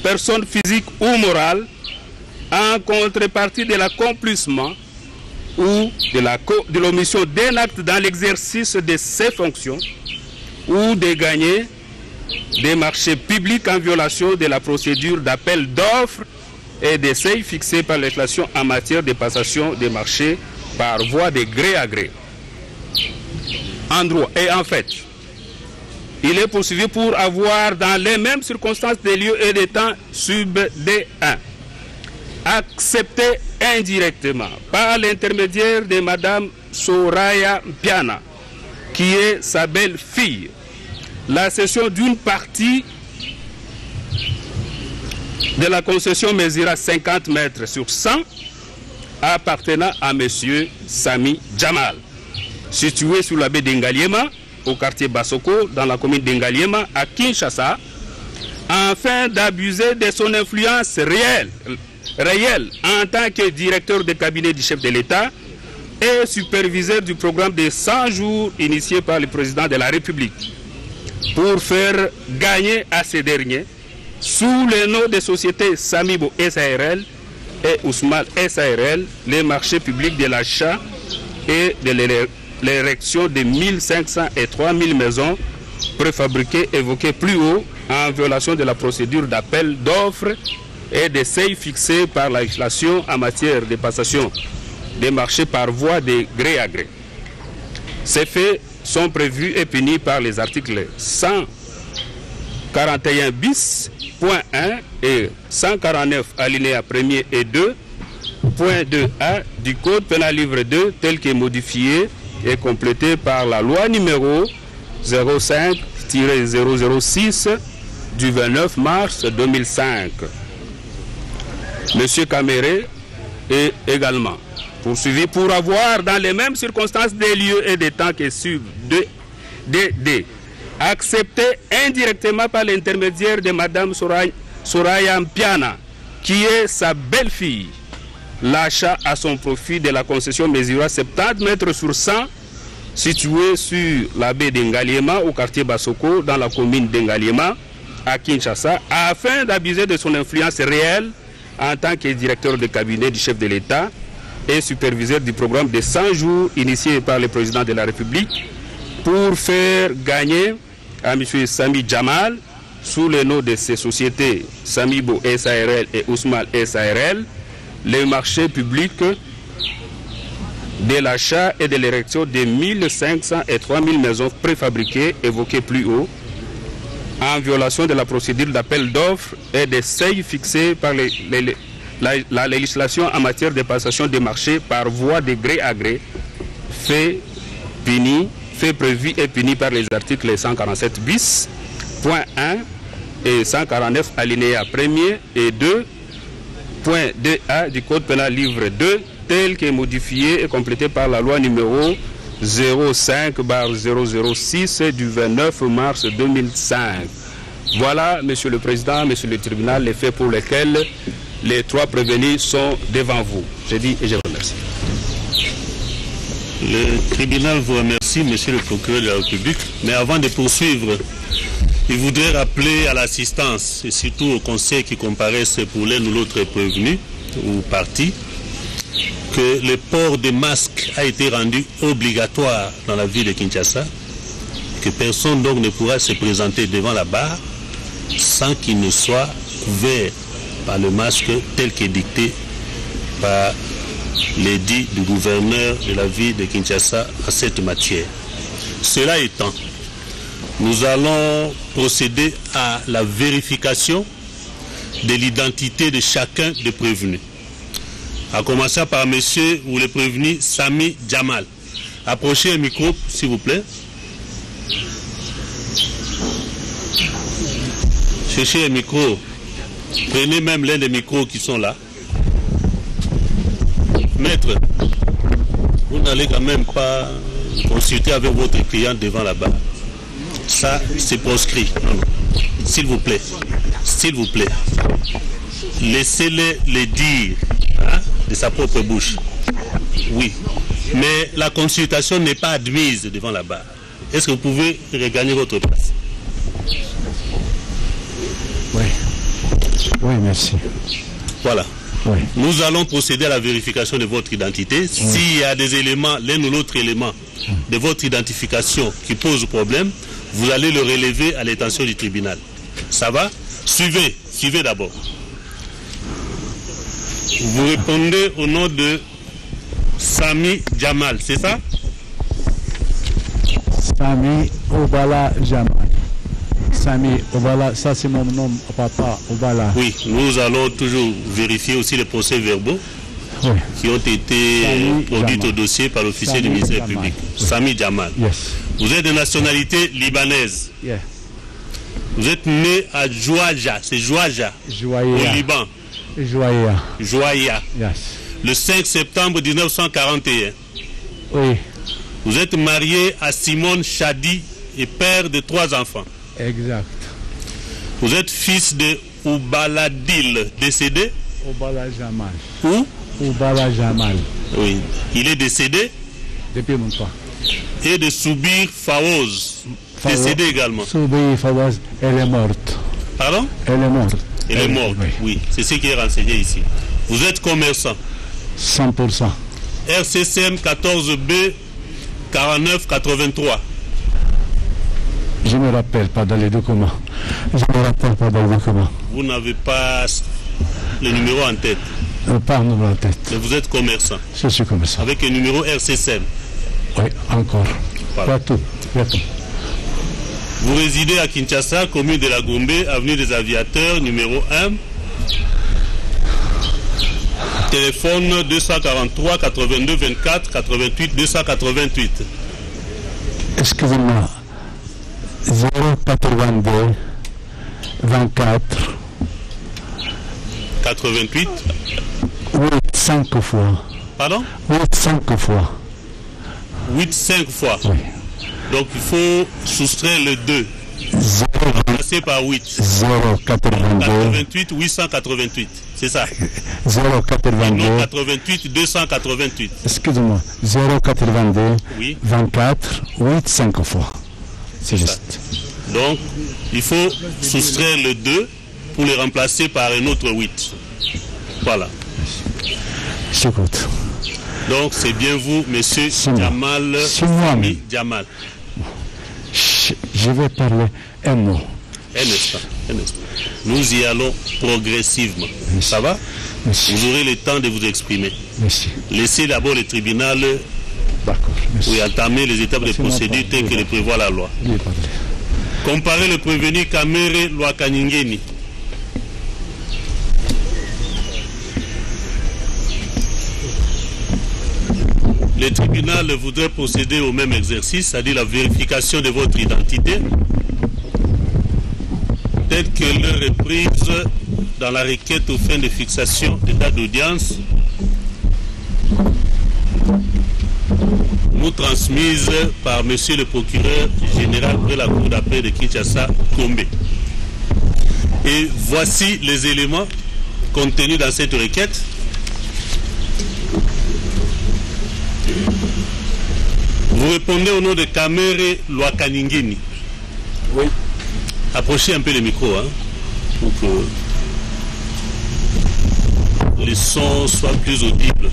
personne physique ou morale, en contrepartie de l'accomplissement ou de l'omission d'un acte dans l'exercice de ses fonctions, ou de gagner des marchés publics en violation de la procédure d'appel d'offres et des seuils fixés par la législation en matière de passation des marchés par voie de gré à gré. endroits. Et en fait, il est poursuivi pour avoir, dans les mêmes circonstances des lieux et des temps, sub D1, accepté indirectement par l'intermédiaire de Madame Soraya Mpiana, qui est sa belle-fille, la cession d'une partie de la concession mesurant 50 mètres sur 100 appartenant à M. Sami Jamal, situé sur la baie d'Engaliema, au quartier Basoko, dans la commune d'Engaliema, à Kinshasa, afin d'abuser de son influence réelle en tant que directeur de cabinet du chef de l'État et superviseur du programme de 100 jours initié par le président de la République, pour faire gagner à ces derniers, sous le nom des sociétés Samibo SARL et Ousmane SARL, les marchés publics de l'achat et de l'érection de 1500 et 3000 maisons préfabriquées évoquées plus haut, en violation de la procédure d'appel d'offres et des seuils fixés par la législation en matière de passation des marchés par voie de gré à gré. Ces faits sont prévus et punis par les articles 141 bis, point 1 et 149 alinéa 1er et 2, point 2a du Code pénal livre 2, tel que modifié et complété par la loi numéro 05-006 du 29 mars 2005. Monsieur Caméré est également poursuivi pour avoir, dans les mêmes circonstances des lieux et des temps que sub DD, accepté indirectement par l'intermédiaire de Madame Soraya Mpiana, qui est sa belle-fille, l'achat à son profit de la concession mesurant 70 mètres sur 100, située sur la baie d'Engaliema, au quartier Basoko, dans la commune d'Engaliema, à Kinshasa, afin d'abuser de son influence réelle en tant que directeur de cabinet du chef de l'État et superviseur du programme de 100 jours initié par le président de la République, pour faire gagner à M. Sami Jamal, sous le nom de ces sociétés Samibo SARL et Ousmane SARL, les marchés publics de l'achat et de l'érection de 1500 et 3000 maisons préfabriquées évoquées plus haut, en violation de la procédure d'appel d'offres et des seuils fixés par la législation en matière de passation des marchés par voie de gré à gré, fait prévu et puni par les articles 147 bis, point 1 et 149 alinéa 1er et 2, point 2a du Code pénal livre 2, tel que modifié et complété par la loi numéro 05/006 du 29 mars 2005. Voilà, Monsieur le Président, Monsieur le Tribunal, les faits pour lesquels les trois prévenus sont devant vous. Je dis et je vous remercie. Le tribunal vous remercie, Monsieur le procureur de la République. Mais avant de poursuivre, il voudrait rappeler à l'assistance et surtout au conseil qui comparaissent pour l'un ou l'autre prévenu ou parti que le port de masque a été rendu obligatoire dans la ville de Kinshasa, que personne donc ne pourra se présenter devant la barre sans qu'il ne soit couvert par le masque tel qu'est dicté par l'édit du gouverneur de la ville de Kinshasa en cette matière. Cela étant, nous allons procéder à la vérification de l'identité de chacun des prévenus. À commencer par monsieur ou le prévenu Sami Jamal. Approchez un micro, s'il vous plaît. Cherchez un micro. Prenez même l'un des micros qui sont là. Maître, vous n'allez quand même pas consulter avec votre client devant la barre. Ça, c'est proscrit. S'il vous plaît. S'il vous plaît. Laissez-le le dire. De sa propre bouche. Oui. Mais la consultation n'est pas admise devant la barre. Est-ce que vous pouvez regagner votre place? Oui. Oui, merci. Voilà. Oui. Nous allons procéder à la vérification de votre identité. S'il y a des éléments, l'un ou l'autre élément de votre identification qui pose problème, vous allez le relever à l'attention du tribunal. Ça va? Suivez. Suivez d'abord. Vous répondez au nom de Sami Jamal, c'est ça? Sami Obala Jamal. Sami Obala, ça c'est mon nom, papa Obala. Oui, nous allons toujours vérifier aussi les procès-verbaux qui ont été produits au dossier par l'officier du ministère public. Sami Jamal. Yes. Vous êtes de nationalité libanaise. Yeah. Vous êtes né à Jouaja, c'est Jouaja, au Liban. Jouaïa. Yes. Le 5 septembre 1941. Oui. Vous êtes marié à Simone Chadi et père de 3 enfants. Exact. Vous êtes fils de Oubaladil, décédé. Obala Jamal. Où? Obala Jamal. Oui. Il est décédé. Depuis longtemps. Et de Soubir Faouz, décédé également. Soubir Faouz, elle est morte. Pardon? Elle est morte. Elle est morte, oui. C'est ce qui est renseigné ici. Vous êtes commerçant. 100%. RCCM 14B 4983. Je ne me rappelle pas dans les documents. Vous n'avez pas le numéro en tête. Pas le numéro en tête. Mais vous êtes commerçant. Je suis commerçant. Avec le numéro RCCM. Oui, encore. Voilà. Pas tout. Vous résidez à Kinshasa, commune de la Gombe, avenue des Aviateurs, numéro 1. Téléphone 243 82 24 88 288. Excusez-moi. 082 24 88 8 5 fois. Pardon? 8 5 fois. 8 5 fois. Oui. Donc il faut soustraire le 2. Remplacer par 8. 082 88 888. C'est ça. 082 88 288. Excusez-moi. 082 oui. 24 8 5 fois. C'est juste. Donc il faut soustraire le 2 pour le remplacer par un autre 8. Voilà. J'écoute. Donc c'est bien vous, monsieur Jamal. C'est moi-même. Jamal. Je vais parler un mot. Un instant. Nous y allons progressivement. Merci. Ça va? Merci. Vous aurez le temps de vous exprimer. Merci. Laissez d'abord le tribunal entamer les étapes de procédure telles que le prévoit la loi. Comparez le prévenu Kamere Lwakaningeni. Le tribunal voudrait procéder au même exercice, c'est-à-dire la vérification de votre identité, telle qu'elle est reprise dans la requête aux fins de fixation d'état d'audience, nous transmise par monsieur le procureur général de la cour d'appel de Kinshasa, Gombe. Et voici les éléments contenus dans cette requête. Vous répondez au nom de Kamere Lwakaningeni. Oui. Approchez un peu le micro, hein, pour que les sons soient plus audibles.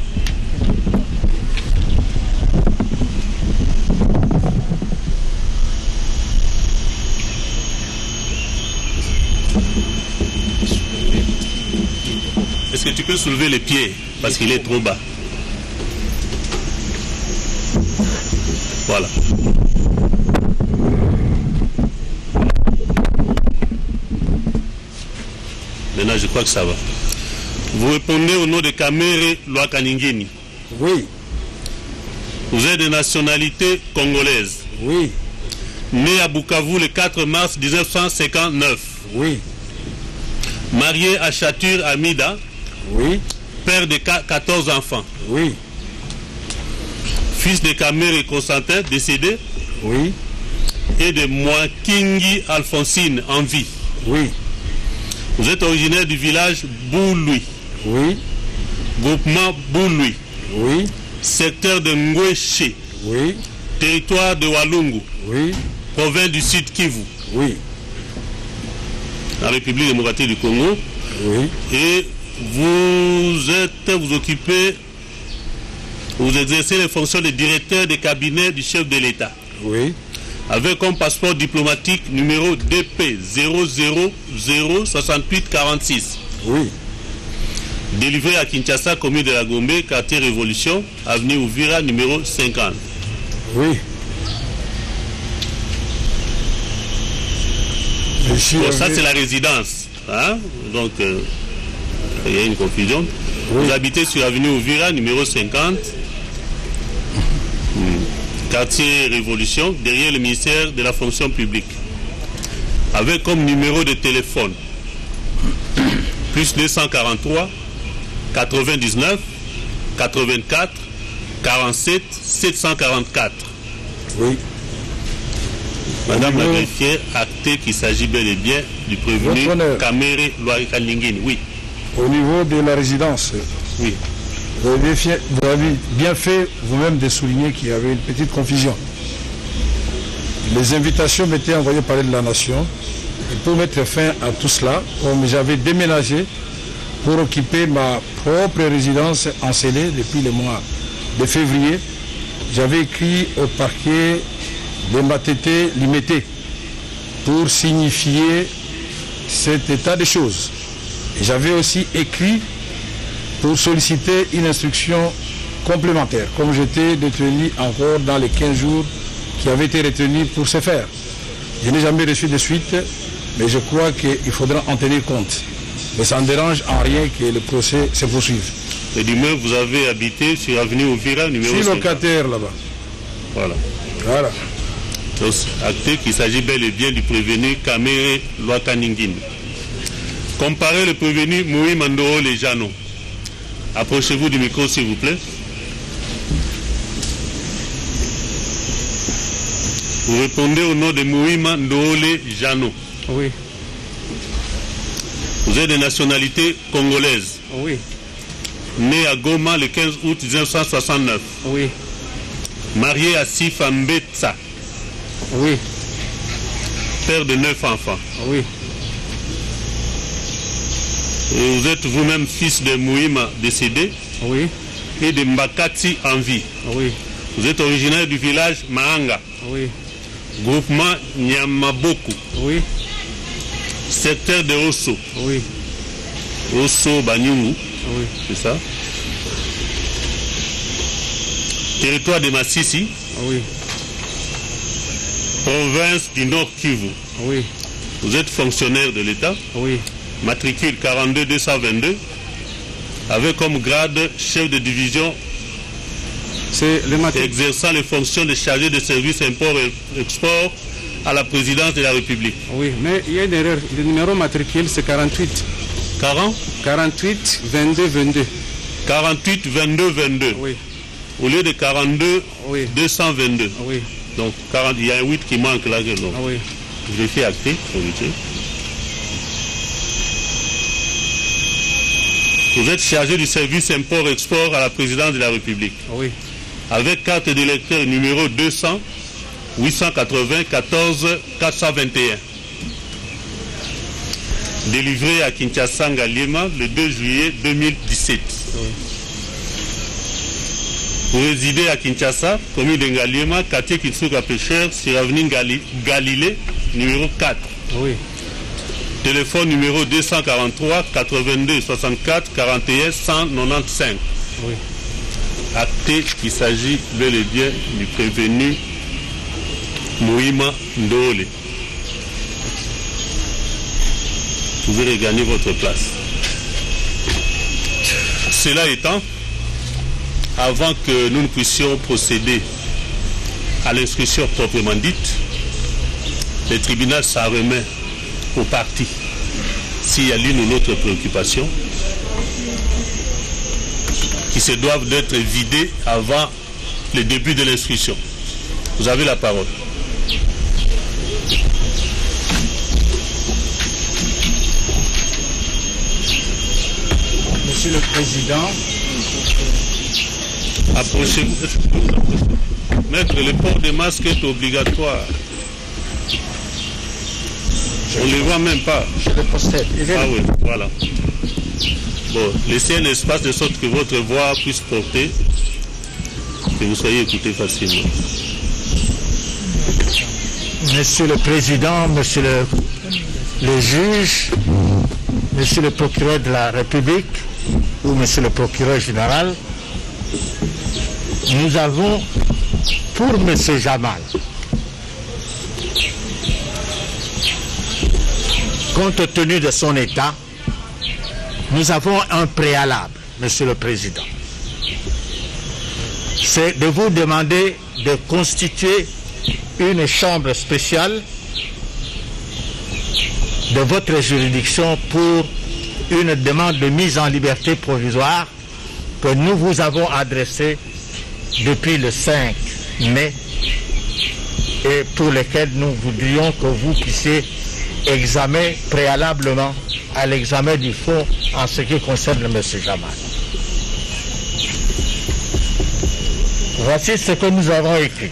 Est-ce que tu peux soulever les pieds parce qu'il est trop bas? Voilà. Maintenant, je crois que ça va. Vous répondez au nom de Kamere Lwakaningeni. Oui. Vous êtes de nationalité congolaise. Oui. Né à Bukavu le 4 mars 1959. Oui. Marié à Chatur Amida. Oui. Père de 14 enfants. Oui. Fils de Kamere Constantin, décédé. Oui. Et de Mwakingi Alphonsine, en vie. Oui. Vous êtes originaire du village Bouloui. Oui. Groupement Bouloui. Oui. Secteur de Ngweshe. Oui. Territoire de Walungu. Oui. Province du Sud Kivu. Oui. La République démocratique du Congo. Oui. Et vous occupez, vous exercez les fonctions de directeur de cabinet du chef de l'État. Oui. Avec comme passeport diplomatique numéro DP 0006846. Oui. Délivré à Kinshasa, commune de la Gombe, quartier Révolution, avenue Ouvira, numéro 50. Oui. Bon, ça, c'est la résidence. Hein? Donc, il y a une confusion. Oui. Vous habitez sur l'avenue Ouvira, numéro 50, quartier Révolution, derrière le ministère de la fonction publique. Avec comme numéro de téléphone plus 243 99 84 47 744. Oui. Madame la greffière, acté qu'il s'agit bel et bien du prévenu Kamere Loakalingine. Oui. Au niveau de la résidence, oui. Vous avez bien fait vous-même de souligner qu'il y avait une petite confusion. Les invitations m'étaient envoyées par de la Nation. Et pour mettre fin à tout cela, comme j'avais déménagé pour occuper ma propre résidence encelée depuis le mois de février, j'avais écrit au parquet de Matete Limité pour signifier cet état de choses. J'avais aussi écrit pour solliciter une instruction complémentaire, comme j'étais détenu encore dans les 15 jours qui avaient été retenus pour ce faire. Je n'ai jamais reçu de suite, mais je crois qu'il faudra en tenir compte. Mais ça ne dérange en rien que le procès se poursuive. Et d'immeuble, vous avez habité sur l'avenue Ouvira, numéro 5. Je suis locataire là-bas. Voilà. Voilà. Donc, acté qu'il s'agit bel et bien du prévenu Kamere Loakalingine. Comparez le prévenu Moui Mandoro Lejano. Approchez-vous du micro, s'il vous plaît. Vous répondez au nom de Moïma Ndole Jano. Oui. Vous êtes de nationalité congolaise. Oui. Né à Goma le 15 août 1969. Oui. Marié à Sifa Mbetsa. Oui. Père de 9 enfants. Oui. Et vous êtes vous-même fils de Moïma décédé. Oui. Et de Mbakati en vie. Oui. Vous êtes originaire du village Mahanga. Oui. Groupement Nyamaboku. Oui. Secteur de Osso. Oui. Osso Banyungu. Oui. C'est ça. Territoire de Massissi. Oui. Province du Nord Kivu. Oui. Vous êtes fonctionnaire de l'État. Oui. Matricule 42-222. Avec comme grade chef de division. C'est le exerçant les fonctions de chargé de service import-export à la présidence de la République. Oui, mais il y a une erreur. Le numéro matricule, c'est 48. 40 48 22 22. 48 22 22. Oui. Au lieu de 42 oui. 222. Oui. Donc 40, il y a un 8 qui manque là. Donc. Oui. Je fais acté. Vous êtes chargé du service import-export à la présidence de la République. Oui. Avec carte d'électeur numéro 200 880 14 421. Délivré à Kinshasa Ngaliema le 2 juillet 2017. Oui. Vous résidez à Kinshasa, commune de Ngaliema, quartier Kitsuka Pêcheur, sur avenue Galilée, numéro 4. Oui. Téléphone numéro 243 82 64 41 195. Oui. Acté qu'il s'agit bel et bien du prévenu Moïma Ndole. Vous pouvez regagner votre place. Cela étant, avant que nous ne puissions procéder à l'instruction proprement dite, le tribunal s'en remet aux parties s'il y a l'une ou l'autre préoccupation qui se doivent d'être vidées avant le début de l'instruction. Vous avez la parole. Monsieur le Président, approchez-vous. Maître, le port de masque est obligatoire. On ne le voit même pas. Je le possède. Ah oui, voilà. Bon, laissez un espace de sorte que votre voix puisse porter, que vous soyez écouté facilement. Monsieur le Président, Monsieur le juge, Monsieur le procureur de la République ou Monsieur le procureur général, nous avons pour Monsieur Jamal compte tenu de son état, nous avons un préalable, Monsieur le Président. C'est de vous demander de constituer une chambre spéciale de votre juridiction pour une demande de mise en liberté provisoire que nous vous avons adressée depuis le 5 mai et pour lesquelles nous voudrions que vous puissiez examiner préalablement à l'examen du fond en ce qui concerne M. Jamal. Voici ce que nous avons écrit.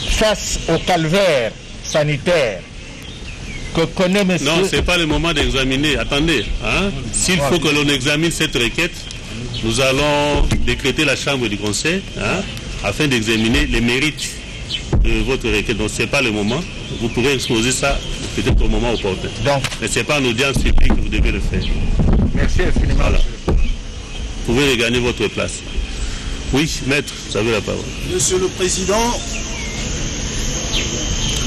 Face au calvaire sanitaire que connaît M. Non, ce n'est pas le moment d'examiner. Attendez, hein? S'il faut que l'on examine cette requête, nous allons décréter la chambre du conseil, hein, afin d'examiner les mérites de votre requête. Donc ce n'est pas le moment. Vous pourrez exposer ça peut-être au moment opportun. Donc, mais ce n'est pas en audience publique que vous devez le faire. Merci infiniment. Voilà. Vous pouvez regagner votre place. Oui, maître, vous avez la parole. Monsieur le Président,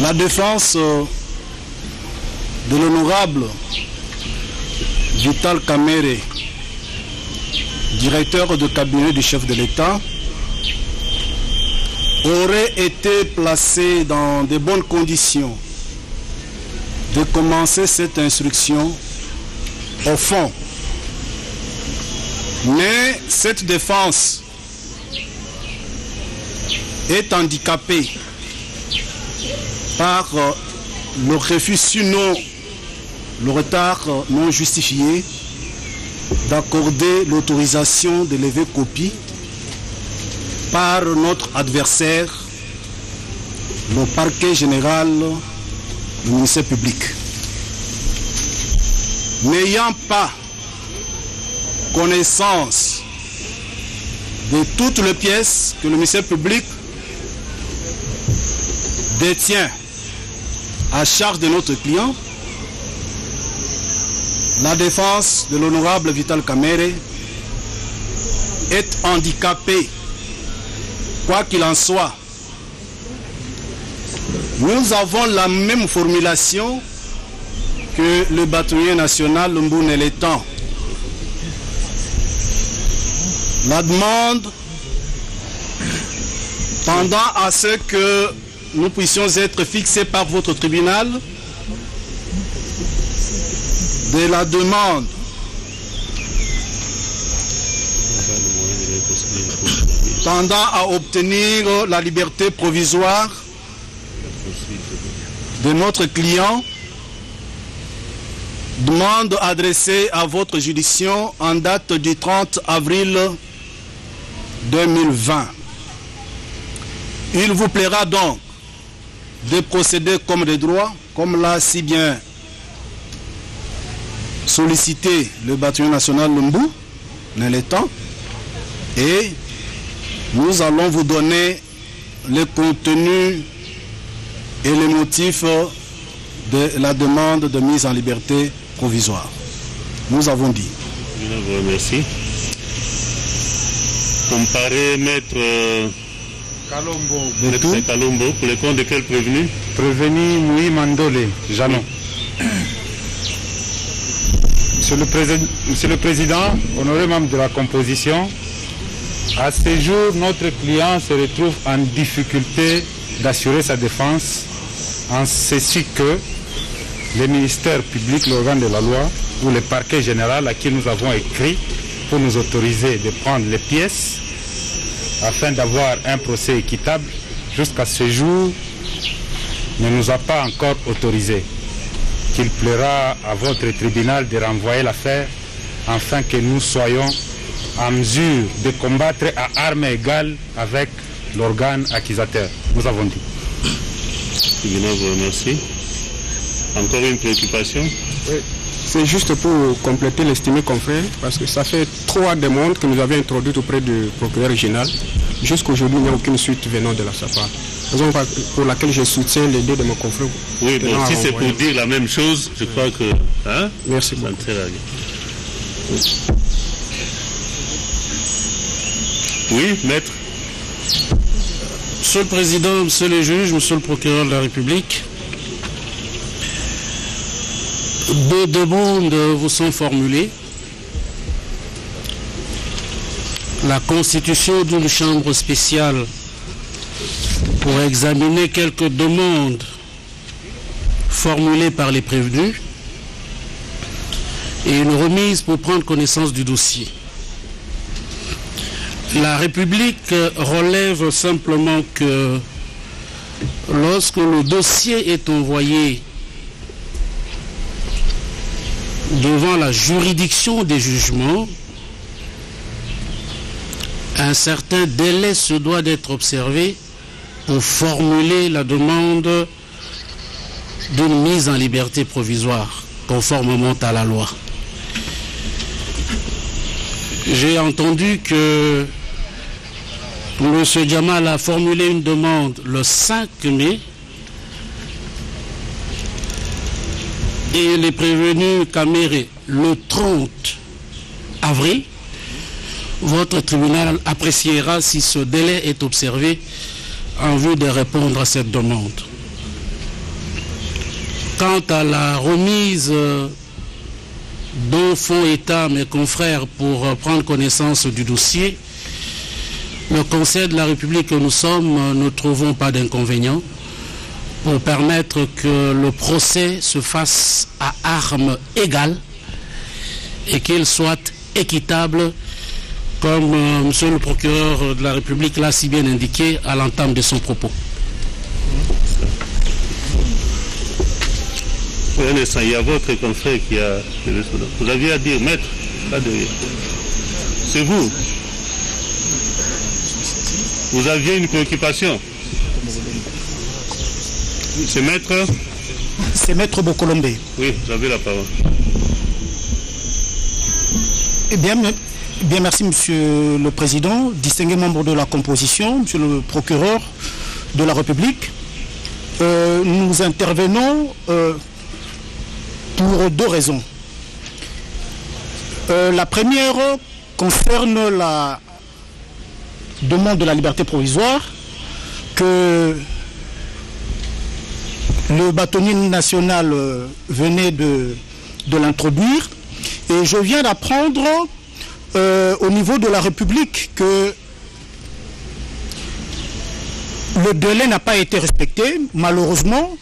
la défense de l'honorable Vital Kamerhe, directeur de cabinet du chef de l'État, aurait été placée dans de bonnes conditions de commencer cette instruction au fond. Mais cette défense est handicapée par le refus, sinon le retard non justifié d'accorder l'autorisation de lever copie par notre adversaire, le parquet général du ministère public. N'ayant pas connaissance de toutes les pièces que le ministère public détient à charge de notre client, la défense de l'honorable Vital Kamerhe est handicapée. Quoi qu'il en soit, nous avons la même formulation que le bâtonnier national Mbouneletan. La demande tendant à ce que nous puissions être fixés par votre tribunal de la demande tendant à obtenir la liberté provisoire de notre client, demande adressée à votre juridiction en date du 30 avril 2020. Il vous plaira donc de procéder comme de droit, comme l'a si bien sollicité le bâtonnier national Mbou, Neletan, et nous allons vous donner le contenu et les motifs de la demande de mise en liberté provisoire. Nous avons dit. Je vous remercie. Comparé maître Kalombo, pour le compte de quel prévenu? Prévenu Moui Mandole, Janon. Monsieur le Président, honoré membre de la composition, à ce jour, notre client se retrouve en difficulté d'assurer sa défense en ceci que le ministère public, l'organe de la loi, ou le parquet général à qui nous avons écrit pour nous autoriser de prendre les pièces afin d'avoir un procès équitable, jusqu'à ce jour, ne nous a pas encore autorisé. Qu'il plaira à votre tribunal de renvoyer l'affaire afin que nous soyons en mesure de combattre à armes égales avec l'organe accusateur. Nous avons dit. Je vous remercie. Encore une préoccupation? Oui. C'est juste pour compléter l'estimé confrère, parce que ça fait 3 demandes que nous avions introduites auprès du procureur régional. Jusqu'aujourd'hui, il n'y a aucune suite venant de la SAPA. Raison pour laquelle je soutiens les deux de mon confrère. Oui, bon, si c'est pour dire la même chose, je crois que... Hein, merci beaucoup. Oui, maître. Monsieur le Président, Monsieur le Juge, Monsieur le Procureur de la République, 2 demandes vous sont formulées. La constitution d'une chambre spéciale pour examiner quelques demandes formulées par les prévenus et une remise pour prendre connaissance du dossier. La République relève simplement que lorsque le dossier est envoyé devant la juridiction des jugements, un certain délai se doit d'être observé pour formuler la demande d'une mise en liberté provisoire, conformément à la loi. J'ai entendu que M. Djamal a formulé une demande le 5 mai et les prévenus Caméré le 30 avril. Votre tribunal appréciera si ce délai est observé en vue de répondre à cette demande. Quant à la remise dont font état mes confrères pour prendre connaissance du dossier, le Conseil de la République que nous sommes ne trouvons pas d'inconvénient pour permettre que le procès se fasse à armes égales et qu'il soit équitable, comme monsieur le procureur de la République l'a si bien indiqué à l'entame de son propos. Il y a votre confrère qui a... Vous aviez à dire, maître, là derrière. C'est vous. Vous aviez une préoccupation. C'est maître? C'est maître Bokolombe. Oui, vous avez la parole. Eh bien, merci monsieur le président, distingué membre de la composition, monsieur le procureur de la République. Nous intervenons pour 2 raisons. La première concerne la demande de la liberté provisoire que le bâtonnier national venait de l'introduire, et je viens d'apprendre au niveau de la République que le délai n'a pas été respecté. Malheureusement,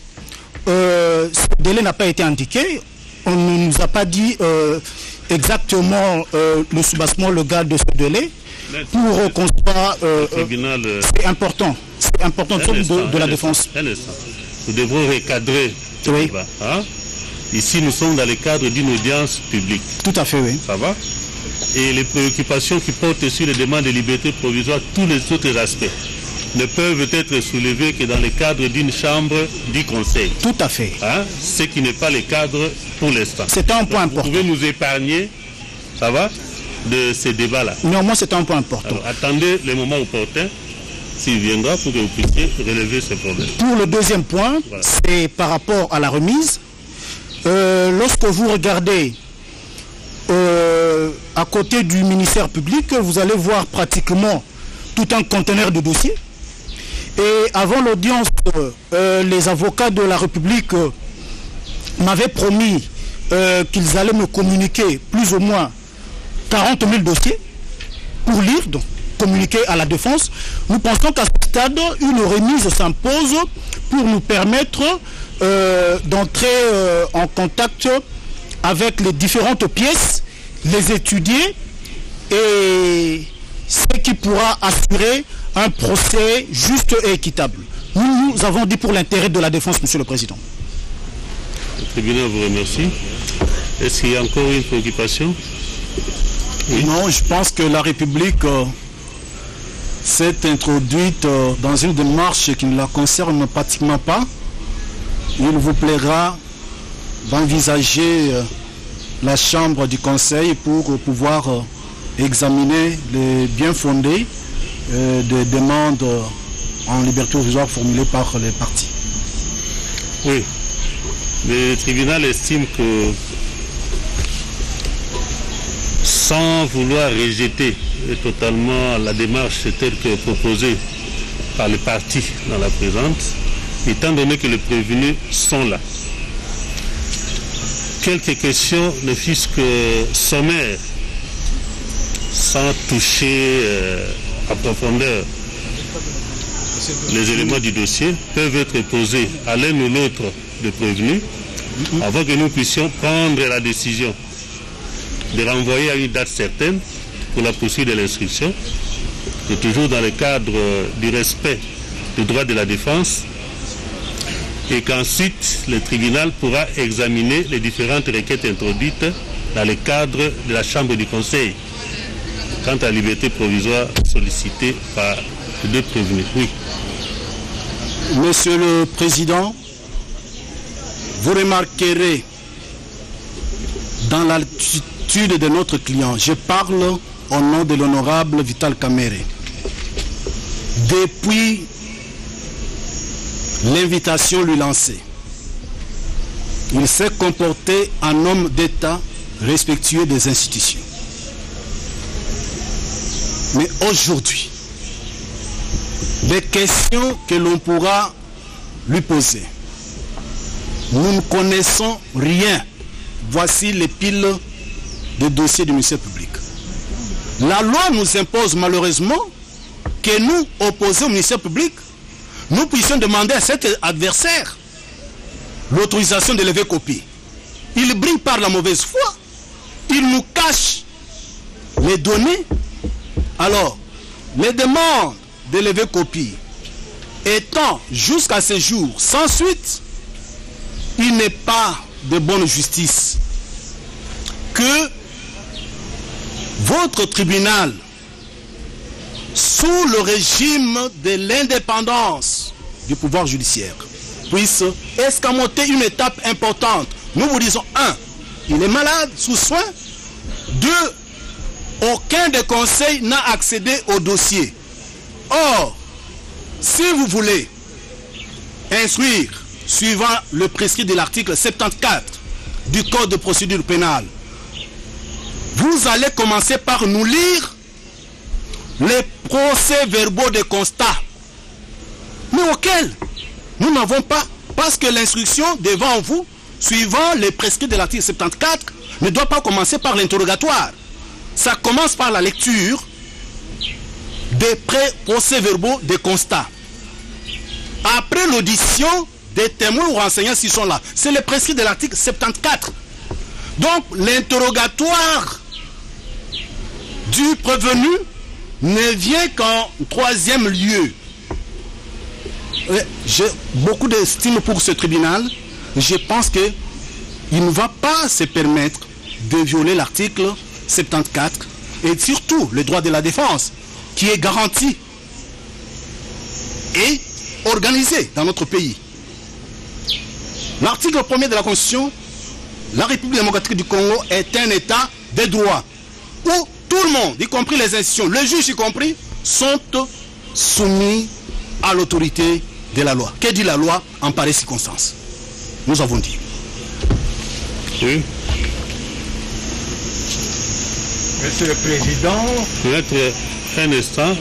ce délai n'a pas été indiqué. On ne nous a pas dit exactement le soubassement légal de ce délai pour qu'on soit... c'est important. C'est important de la défense. Nous devons recadrer ce débat. Hein? Ici, nous sommes dans le cadre d'une audience publique. Tout à fait, oui. Ça va? Et les préoccupations qui portent sur les demandes de liberté provisoire, tous les autres aspects, ne peuvent être soulevés que dans le cadre d'une chambre du Conseil. Tout à fait. Hein? Ce qui n'est pas le cadre pour l'instant. C'est un point important. Vous pouvez nous épargner, ça va, de ces débats-là. Néanmoins, c'est un point important. Alors, attendez le moment opportun, s'il viendra, pour que vous puissiez relever ce problème. Pour le deuxième point, voilà, c'est par rapport à la remise. Lorsque vous regardez à côté du ministère public, vous allez voir pratiquement tout un conteneur de dossiers. Et avant l'audience, les avocats de la République m'avaient promis qu'ils allaient me communiquer plus ou moins 40 000 dossiers pour lire, donc communiquer à la défense. Nous pensons qu'à ce stade, une remise s'impose pour nous permettre d'entrer en contact avec les différentes pièces, les étudier, et ce qui pourra assurer un procès juste et équitable. Nous avons dit pour l'intérêt de la défense, monsieur le président. Le tribunal vous remercie. Est-ce qu'il y a encore une préoccupation? Oui. Non, je pense que la République s'est introduite dans une démarche qui ne la concerne pratiquement pas. Il vous plaira d'envisager la chambre du Conseil pour pouvoir examiner les bien fondés des demandes en liberté provisoire formulées par les parties. Oui. Le tribunal estime que, sans vouloir rejeter totalement la démarche telle que proposée par les parties dans la présente, étant donné que les prévenus sont là, quelques questions, ne fût-ce que sommaires, sans toucher à profondeur les éléments du dossier, peuvent être posés à l'un ou l'autre de prévenus avant que nous puissions prendre la décision de renvoyer à une date certaine pour la poursuite de l'instruction, et toujours dans le cadre du respect du droit de la défense, et qu'ensuite le tribunal pourra examiner les différentes requêtes introduites dans le cadre de la Chambre du Conseil quant à la liberté provisoire sollicitée par les deux prévenus. Oui. Monsieur le Président, vous remarquerez dans l'attitude de notre client, je parle au nom de l'honorable Vital Kamerhe. Depuis l'invitation lui lancée, il s'est comporté en homme d'État respectueux des institutions. Mais aujourd'hui, les questions que l'on pourra lui poser, nous ne connaissons rien. Voici les piles de dossiers du ministère public. La loi nous impose malheureusement que nous, opposés au ministère public, nous puissions demander à cet adversaire l'autorisation de lever copie. Il brille par la mauvaise foi. Il nous cache les données. Alors, les demandes de lever copie étant jusqu'à ce jour sans suite, il n'est pas de bonne justice que votre tribunal, sous le régime de l'indépendance du pouvoir judiciaire, puisse escamoter une étape importante. Nous vous disons, 1, il est malade, sous soin. 2, aucun des conseils n'a accédé au dossier. Or, si vous voulez instruire, suivant le prescrit de l'article 74 du Code de procédure pénale, vous allez commencer par nous lire les procès-verbaux de constat, mais auxquels nous n'avons pas, parce que l'instruction devant vous, suivant les prescrits de l'article 74, ne doit pas commencer par l'interrogatoire. Ça commence par la lecture des procès-verbaux de constat. Après l'audition des témoins ou renseignants s'ils sont là, c'est le prescrit de l'article 74. Donc l'interrogatoire du prévenu ne vient qu'en troisième lieu. J'ai beaucoup d'estime pour ce tribunal. Je pense qu'il ne va pas se permettre de violer l'article 74 et surtout le droit de la défense qui est garanti et organisé dans notre pays. L'article 1er de la Constitution, la République démocratique du Congo est un État de droit où tout le monde, y compris les institutions, les juges y compris, sont soumis à l'autorité de la loi. Que dit la loi en pareille circonstance? Nous avons dit. Oui. Monsieur le Président. Peut-être un instant,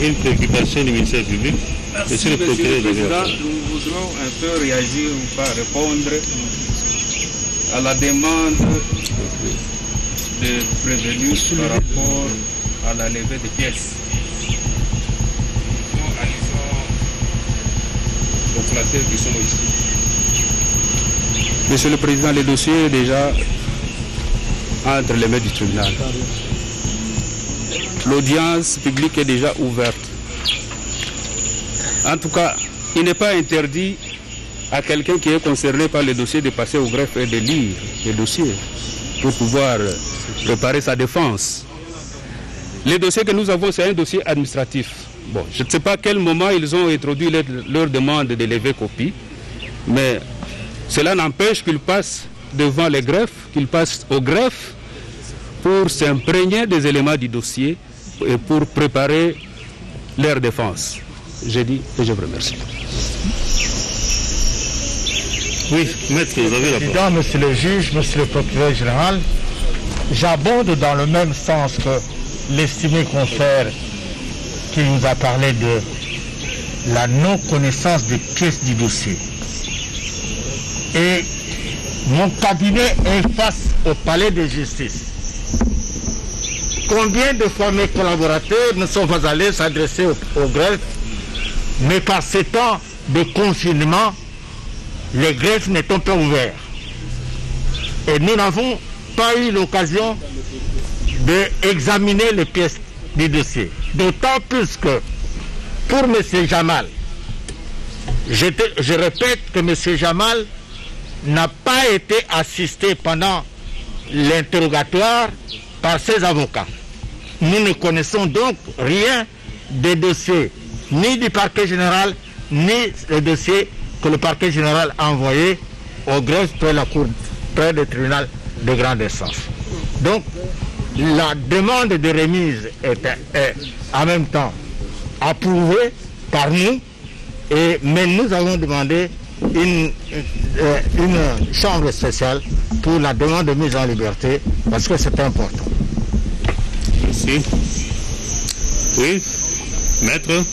une préoccupation du ministère public. Merci, Monsieur le Président. Nous voudrons un peu réagir ou pas répondre à la demande de prévenus par rapport à la levée des pièces. Aux placés qui sont ici. Monsieur le Président, le dossier est déjà entre les mains du tribunal. L'audience publique est déjà ouverte. En tout cas, il n'est pas interdit à quelqu'un qui est concerné par le dossier de passer au greffe et de lire le dossier pour pouvoir préparer sa défense. Le dossier que nous avons, c'est un dossier administratif. Bon, je ne sais pas à quel moment ils ont introduit leur demande de lever copie, mais cela n'empêche qu'ils passent devant les greffes, qu'ils passent au greffe pour s'imprégner des éléments du dossier et pour préparer leur défense. J'ai dit et je vous remercie. Oui, maître, vous avez la parole. Monsieur le juge, monsieur le procureur général, j'abonde dans le même sens que l'estimé confrère qui nous a parlé de la non-connaissance des pièces du dossier. Et Mon cabinet est face au palais de justice. Combien de fois mes collaborateurs ne sont pas allés s'adresser au greffe, mais par ces temps de confinement, les greffes n'étant pas ouverts. Et nous n'avons pas eu l'occasion d'examiner les pièces du dossier. D'autant plus que pour M. Jamal, je répète que M. Jamal n'a pas été assisté pendant l'interrogatoire par ses avocats. Nous ne connaissons donc rien des dossiers, ni du parquet général, ni le dossier que le parquet général a envoyé au greffe près du tribunal de grande instance. Donc, la demande de remise est en même temps approuvée par nous, mais nous avons demandé une chambre spéciale pour la demande de mise en liberté parce que c'est important. Merci. Oui, maître.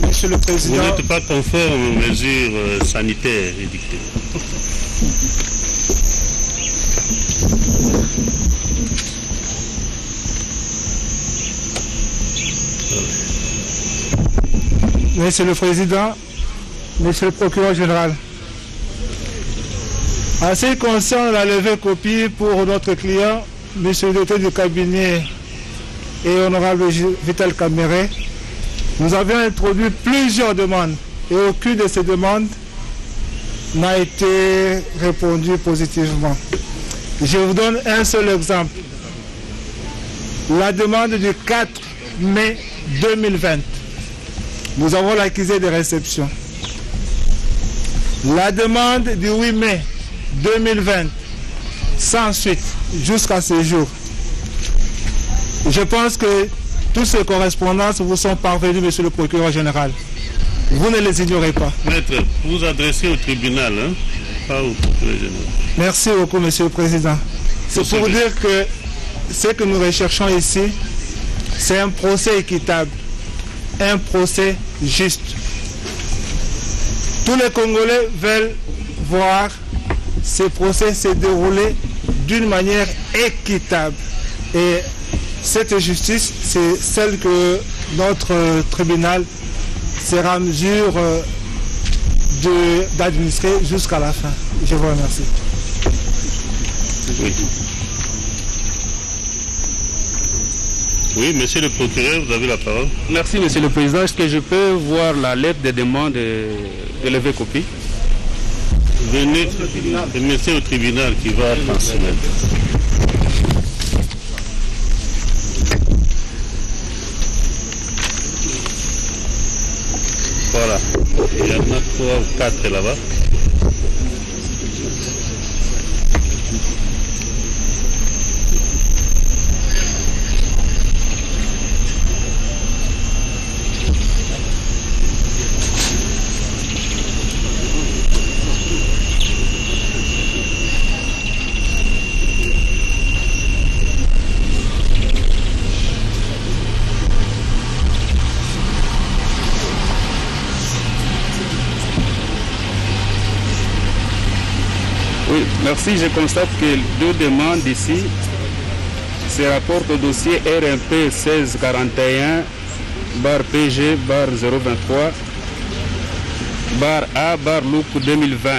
Monsieur le Président. Vous n'êtes pas conforme aux mesures sanitaires édictées. Monsieur le Président, Monsieur le Procureur général, en ce qui concerne la levée copie pour notre client, Monsieur le directeur du cabinet et Honorable Vital Caméré, nous avions introduit plusieurs demandes et aucune de ces demandes n'a été répondue positivement. Je vous donne un seul exemple. La demande du 4 mai 2020. Nous avons l'accusé de réception. La demande du 8 mai 2020, sans suite, jusqu'à ce jour. Je pense que toutes ces correspondances vous sont parvenues, Monsieur le Procureur général. Vous ne les ignorez pas. Maître, vous adressez au tribunal, hein, pas au Procureur général. Merci beaucoup, Monsieur le Président. C'est pour dire que ce que nous recherchons ici, c'est un procès équitable, un procès juste. Tous les Congolais veulent voir ces procès se dérouler d'une manière équitable. Et cette justice, c'est celle que notre tribunal sera en mesure d'administrer jusqu'à la fin. Je vous remercie. Oui. Oui, monsieur le procureur, vous avez la parole. Merci, monsieur le président. Est-ce que je peux voir la lettre de demande de lever copie? Venez, mettez au tribunal qui va transmettre. Voilà. Il y en a 3 ou 4 là-bas. Oui, merci. Je constate que 2 demandes ici se rapportent au dossier RMP 1641 /PG /023 /A /LOUC 2020.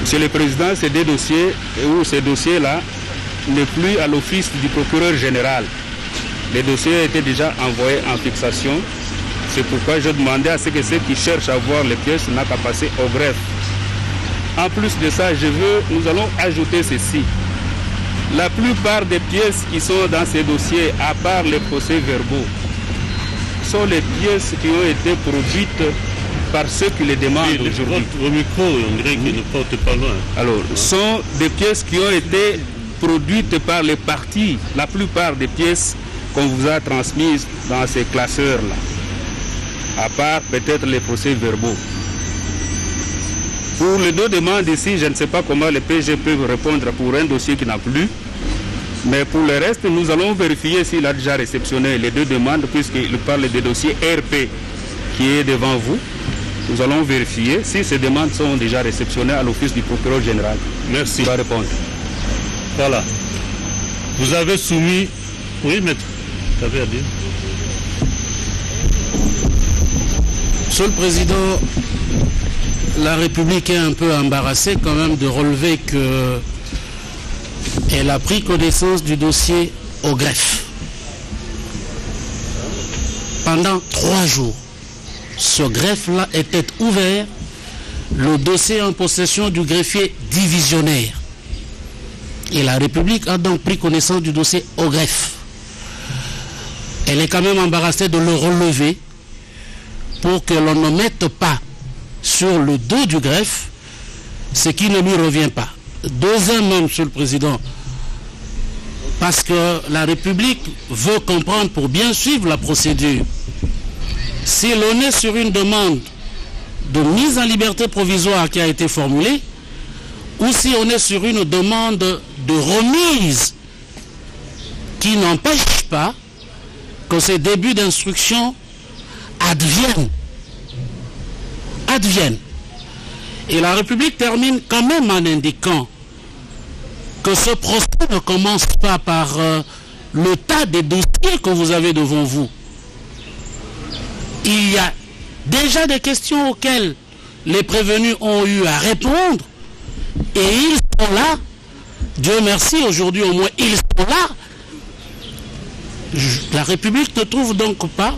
Monsieur le Président, ces 2 dossiers, ou ces dossiers-là, n'est plus à l'office du procureur général. Les dossiers étaient déjà envoyés en fixation. C'est pourquoi je demandais à ceux qui cherchent à voir les pièces n'a qu'à passer au greffe. En plus de ça, nous allons ajouter ceci. La plupart des pièces qui sont dans ces dossiers, à part les procès-verbaux, sont les pièces qui ont été produites par ceux qui les demandent aujourd'hui. Au micro, on dirait qu'il ne porte pas loin. Alors, sont des pièces qui ont été produites par les parties, la plupart des pièces qu'on vous a transmises dans ces classeurs-là, à part peut-être les procès-verbaux. Pour les 2 demandes ici, je ne sais pas comment les PG peuvent répondre pour un dossier qui n'a plus. Mais pour le reste, nous allons vérifier s'il a déjà réceptionné les 2 demandes, puisqu'il parle des dossiers RP qui est devant vous. Nous allons vérifier si ces demandes sont déjà réceptionnées à l'office du procureur général. Merci. Il va répondre. Voilà. Vous avez soumis... Oui, maître. Vous avez à dire. Monsieur le Président, la République est un peu embarrassée quand même de relever qu'elle a pris connaissance du dossier au greffe. Pendant 3 jours, ce greffe-là était ouvert, le dossier en possession du greffier divisionnaire. Et la République a donc pris connaissance du dossier au greffe. Elle est quand même embarrassée de le relever pour que l'on ne mette pas sur le dos du greffe ce qui ne lui revient pas. Deuxièmement, Monsieur le Président, parce que la République veut comprendre pour bien suivre la procédure. Si l'on est sur une demande de mise en liberté provisoire qui a été formulée, ou si on est sur une demande de remise qui n'empêche pas que ces débuts d'instruction adviennent. Et la République termine quand même en indiquant que ce procès ne commence pas par le tas des dossiers que vous avez devant vous. Il y a déjà des questions auxquelles les prévenus ont eu à répondre et ils sont là. Dieu merci, aujourd'hui au moins ils sont là. La République ne trouve donc pas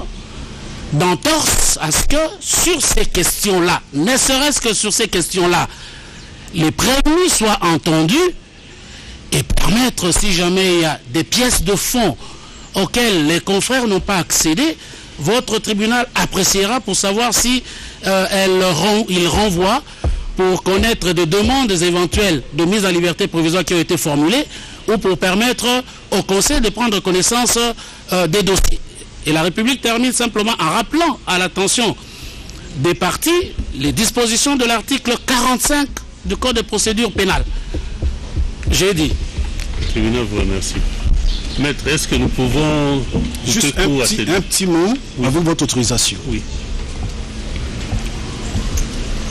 d'entorse à ce que sur ces questions-là, ne serait-ce que sur ces questions-là, les prévenus soient entendus et permettre, si jamais il y a des pièces de fond auxquelles les confrères n'ont pas accédé, votre tribunal appréciera pour savoir si il renvoie pour connaître des demandes éventuelles de mise en liberté provisoire qui ont été formulées ou pour permettre au Conseil de prendre connaissance des dossiers. Et la République termine simplement en rappelant à l'attention des parties les dispositions de l'article 45 du Code de procédure pénale. J'ai dit. Le tribunal vous remercie. Maître, est-ce que nous pouvons... Juste un petit mot, oui, avec votre autorisation. Oui.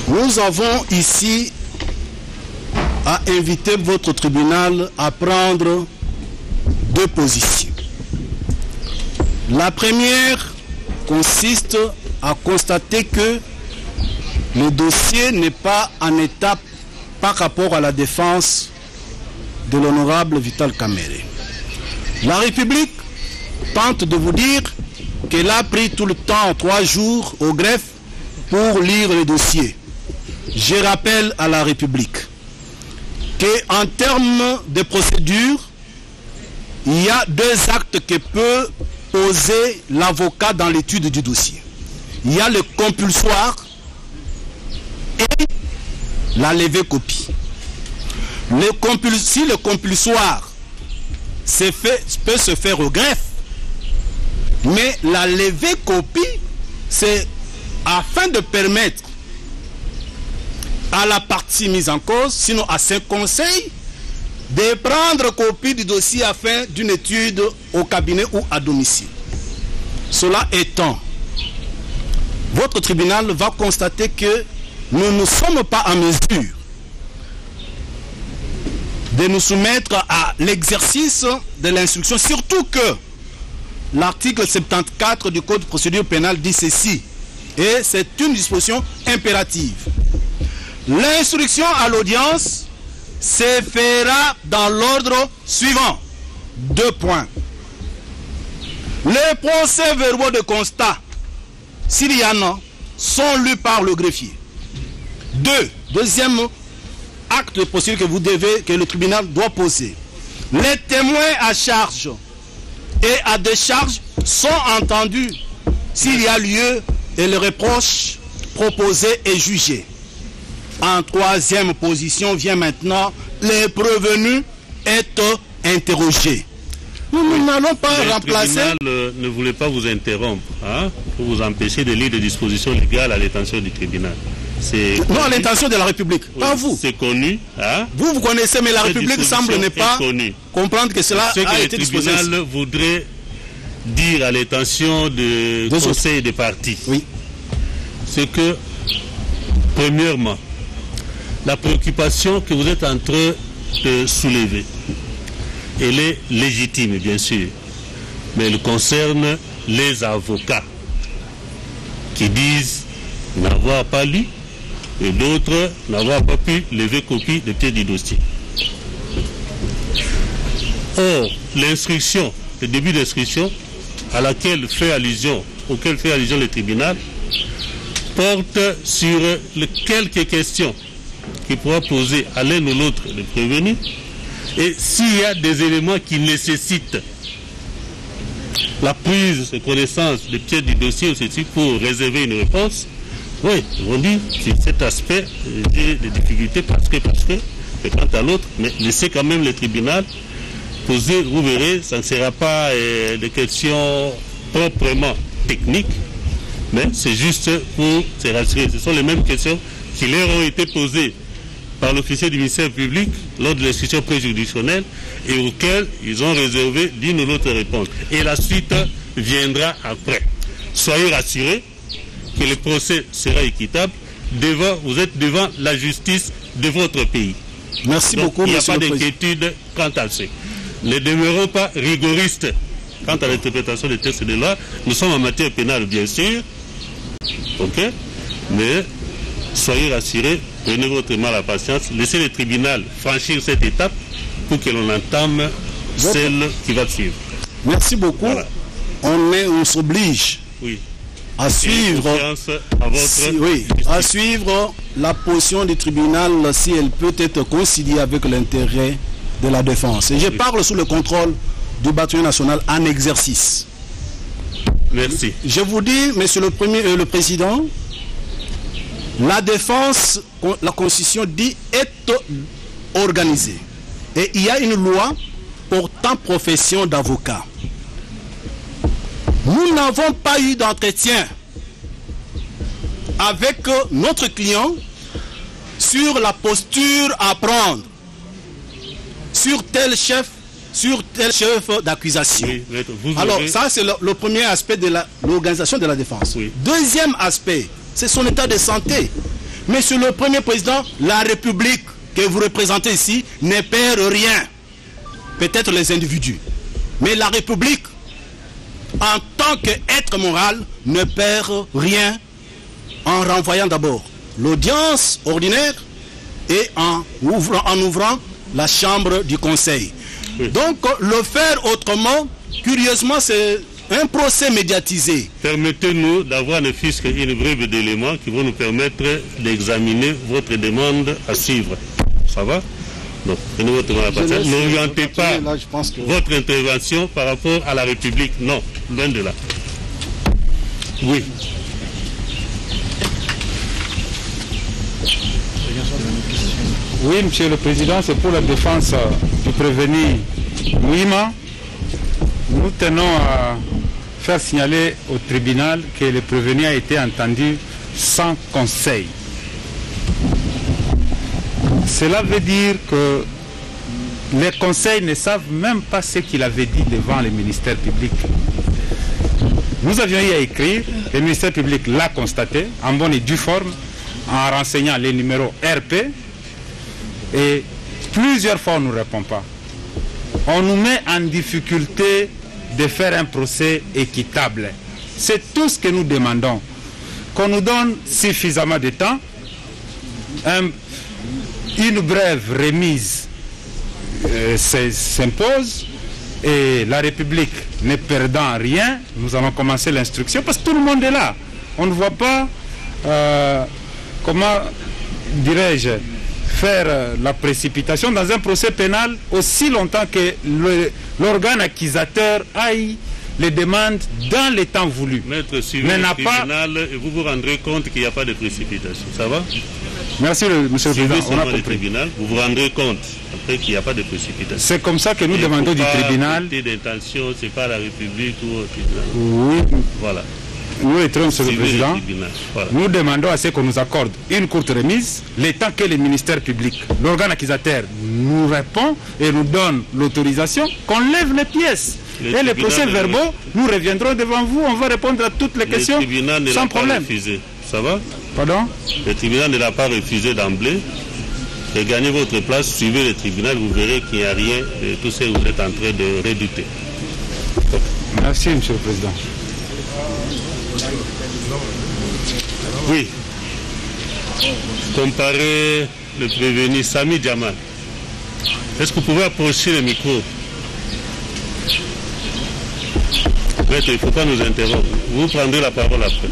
Nous avons ici à inviter votre tribunal à prendre 2 positions. La première consiste à constater que le dossier n'est pas en étape par rapport à la défense de l'honorable Vital Kamerhe. La République tente de vous dire qu'elle a pris tout le temps, 3 jours, au greffe pour lire le dossier. Je rappelle à la République qu'en termes de procédure, il y a 2 actes que peut poser l'avocat dans l'étude du dossier. Il y a le compulsoire et la levée copie. Si le compulsoire peut se faire au greffe, mais la levée copie, c'est afin de permettre à la partie mise en cause, sinon à son conseil, de prendre copie du dossier afin d'une étude au cabinet ou à domicile. Cela étant, votre tribunal va constater que nous ne sommes pas en mesure de nous soumettre à l'exercice de l'instruction, surtout que l'article 74 du Code de procédure pénale dit ceci, et c'est une disposition impérative. L'instruction à l'audience se fera dans l'ordre suivant. 2 points. Les procès-verbaux de constat, s'il y en a, sont lus par le greffier. Deuxième acte de procédure que le tribunal doit poser. Les témoins à charge et à décharge sont entendus s'il y a lieu et le reproche proposé et jugé. En 3e position vient maintenant les prévenus être interrogés. Nous n'allons pas remplacer... Le tribunal ne voulait pas vous interrompre, hein, pour vous empêcher de lire des dispositions légales à l'intention du tribunal. Non, à l'intention de la République, oui, pas vous. C'est connu. Hein? Vous connaissez, mais la République semble ne pas comprendre que cela a été disposé. Le tribunal voudrait dire à l'intention du conseil des parties. Oui. c'est que, premièrement, la préoccupation que vous êtes en train de soulever, elle est légitime, bien sûr, mais elle concerne les avocats qui disent n'avoir pas lu et d'autres n'avoir pas pu lever copie de pied du dossier. Or, l'instruction, le début d'instruction auquel fait allusion le tribunal, porte sur quelques questions qu'il pourra poser à l'un ou l'autre des prévenus, et s'il y a des éléments qui nécessitent la prise de connaissance des pièces du dossier ou ceci pour réserver une réponse, oui, on dit sur cet aspect, j'ai des difficultés parce que, et quant à l'autre, mais laissez quand même le tribunal poser, vous verrez, ça ne sera pas des questions proprement techniques, mais c'est juste pour se rassurer. Ce sont les mêmes questions qui leur ont été posées par l'officier du ministère public lors de l'instruction préjudicielle et auxquelles ils ont réservé l'une ou l'autre réponse. Et la suite viendra après. Soyez rassurés que le procès sera équitable. Vous êtes devant la justice de votre pays. Merci beaucoup, il n'y a pas d'inquiétude quant à ça. Ne demeurons pas rigoristes quant à l'interprétation des textes de loi. Nous sommes en matière pénale, bien sûr. OK? Mais soyez rassurés, prenez votre mal à la patience, laissez le tribunal franchir cette étape pour que l'on entame celle qui va suivre. Merci beaucoup. Voilà. On s'oblige à suivre, à suivre la position du tribunal si elle peut être conciliée avec l'intérêt de la défense. Et je parle sous le contrôle du bataillon national en exercice. Merci. Je vous dis, monsieur le président, la défense, la Constitution dit, est organisée. Et il y a une loi portant profession d'avocat. Nous n'avons pas eu d'entretien avec notre client sur la posture à prendre sur tel chef d'accusation. Alors ça c'est le premier aspect de l'organisation de la défense. Deuxième aspect, c'est son état de santé. Monsieur le Premier Président, la République que vous représentez ici ne perd rien. Peut-être les individus. Mais la République, en tant qu'être moral, ne perd rien en renvoyant d'abord l'audience ordinaire et en ouvrant la chambre du conseil. Donc le faire autrement, curieusement, c'est un procès médiatisé. Permettez-nous d'avoir ne fût-ce qu'une brève d'éléments qui vont nous permettre d'examiner votre demande à suivre. Ça va? Donc, n'orientez pas votre intervention par rapport à la République. Non, loin de là. Oui. Oui, Monsieur le Président, c'est pour la défense du prévenu Mouima. Nous tenons à faire signaler au tribunal que le prévenu a été entendu sans conseil. Cela veut dire que les conseils ne savent même pas ce qu'il avait dit devant le ministère public. Nous avions eu à écrire, le ministère public l'a constaté en bonne et due forme, en renseignant les numéros RP, et plusieurs fois on ne nous répond pas. On nous met en difficulté de faire un procès équitable. C'est tout ce que nous demandons. Qu'on nous donne suffisamment de temps, une brève remise s'impose, et la République ne perdant rien, nous allons commencer l'instruction parce que tout le monde est là. On ne voit pas comment, dirais-je, faire la précipitation dans un procès pénal aussi longtemps que l'organe accusateur aille les demandes dans les temps voulus. Maître, suivez le tribunal et vous vous rendrez compte qu'il n'y a pas de précipitation. Ça va? Merci, Monsieur le Président. On a compris. Le tribunal, vous vous rendrez compte après qu'il n'y a pas de précipitation. C'est comme ça que nous demandons du tribunal. D'intention, c'est pas la République ou au tribunal. Oui. Voilà. Nous étions, Monsieur le Président, voilà. Nous demandons à ce qu'on nous accorde une courte remise, le temps que le ministère public, l'organe accusateur, nous répond et nous donne l'autorisation, qu'on lève les pièces. Et les procès verbaux, nous reviendrons devant vous, on va répondre à toutes les questions sans problème. Ça va? Pardon? Le tribunal ne l'a pas refusé d'emblée. Et gagnez votre place, suivez le tribunal, vous verrez qu'il n'y a rien de tout ce que vous êtes en train de redouter. Merci, Monsieur le Président. Oui. Comparez le prévenu Sami Jamal. Est-ce que vous pouvez approcher le micro? Maître, il ne faut pas nous interrompre. Vous prendrez la parole après.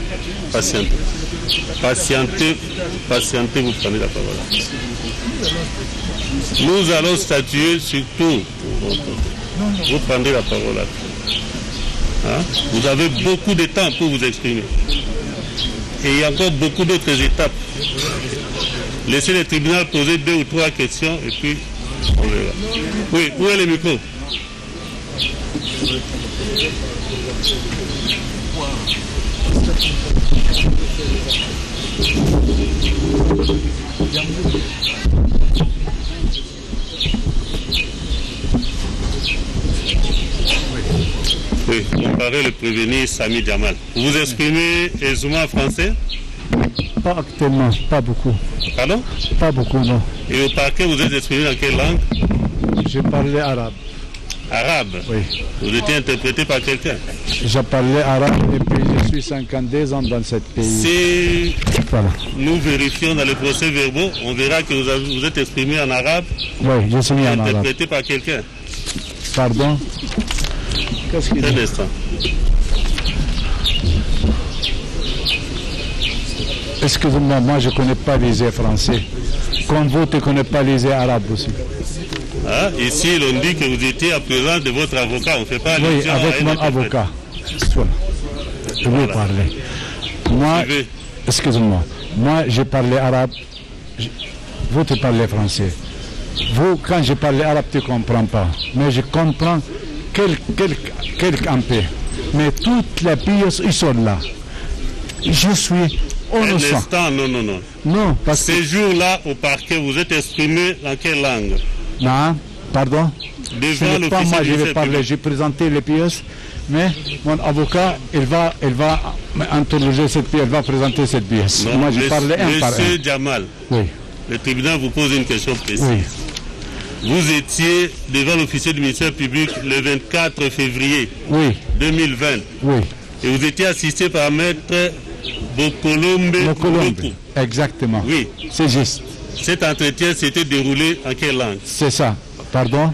Patientez. Patientez, vous prenez la parole après. Nous allons statuer sur tout. Vous prendrez la parole après. Hein? Vous avez beaucoup de temps pour vous exprimer. Et il y a encore beaucoup d'autres étapes. Laissez le tribunal poser 2 ou 3 questions et puis on verra. Oui, où est le micro? Oui, comparez le prévenu Sami Jamal. Vous vous exprimez aisément en français? Pas actuellement, pas beaucoup. Pardon? Pas beaucoup, non. Et au parquet, vous êtes exprimé dans quelle langue? J'ai parlé arabe. Arabe? Oui. Vous étiez interprété par quelqu'un? J'ai parlé arabe et puis je suis 52 ans dans ce pays. Si voilà. Nous vérifions dans les procès-verbaux, on verra que vous êtes exprimé en arabe. Oui, je suis mis en arabe. Interprété par quelqu'un. Pardon? Qu'est-ce qu'il dit? Un instant. Excusez-moi, moi je ne connais pas les français. Comme vous, tu ne connais pas les arabes aussi. Ah, ici, l'on dit que vous étiez à présence de votre avocat. On ne fait pas allusion. Oui, avec mon avocat. Voilà. Je vais parler. Moi, excusez-moi, moi je parlais arabe. Vous, tu parlez français. Vous, quand je parle arabe, tu ne comprends pas. Mais je comprends quelques un peu. Mais toutes les pièces, ils sont là. Je suis innocent. Non. Non, parce que... Ces jours-là, au parquet, vous êtes exprimé dans quelle langue? Non, pardon. Devant ce n'est pas moi, je vais parler. J'ai présenté les pièces, mais mon avocat, il va interroger cette pièce, il va présenter cette pièce. Non, moi, je parlais un par un. Monsieur Jamal, oui. Le tribunal vous pose une question précise. Oui. Vous étiez devant l'officier du ministère public le 24 février 2020. Oui. Et vous étiez assisté par maître Bokolombe. Exactement. Oui. C'est juste. Cet entretien s'était déroulé en quelle langue? C'est ça. Pardon?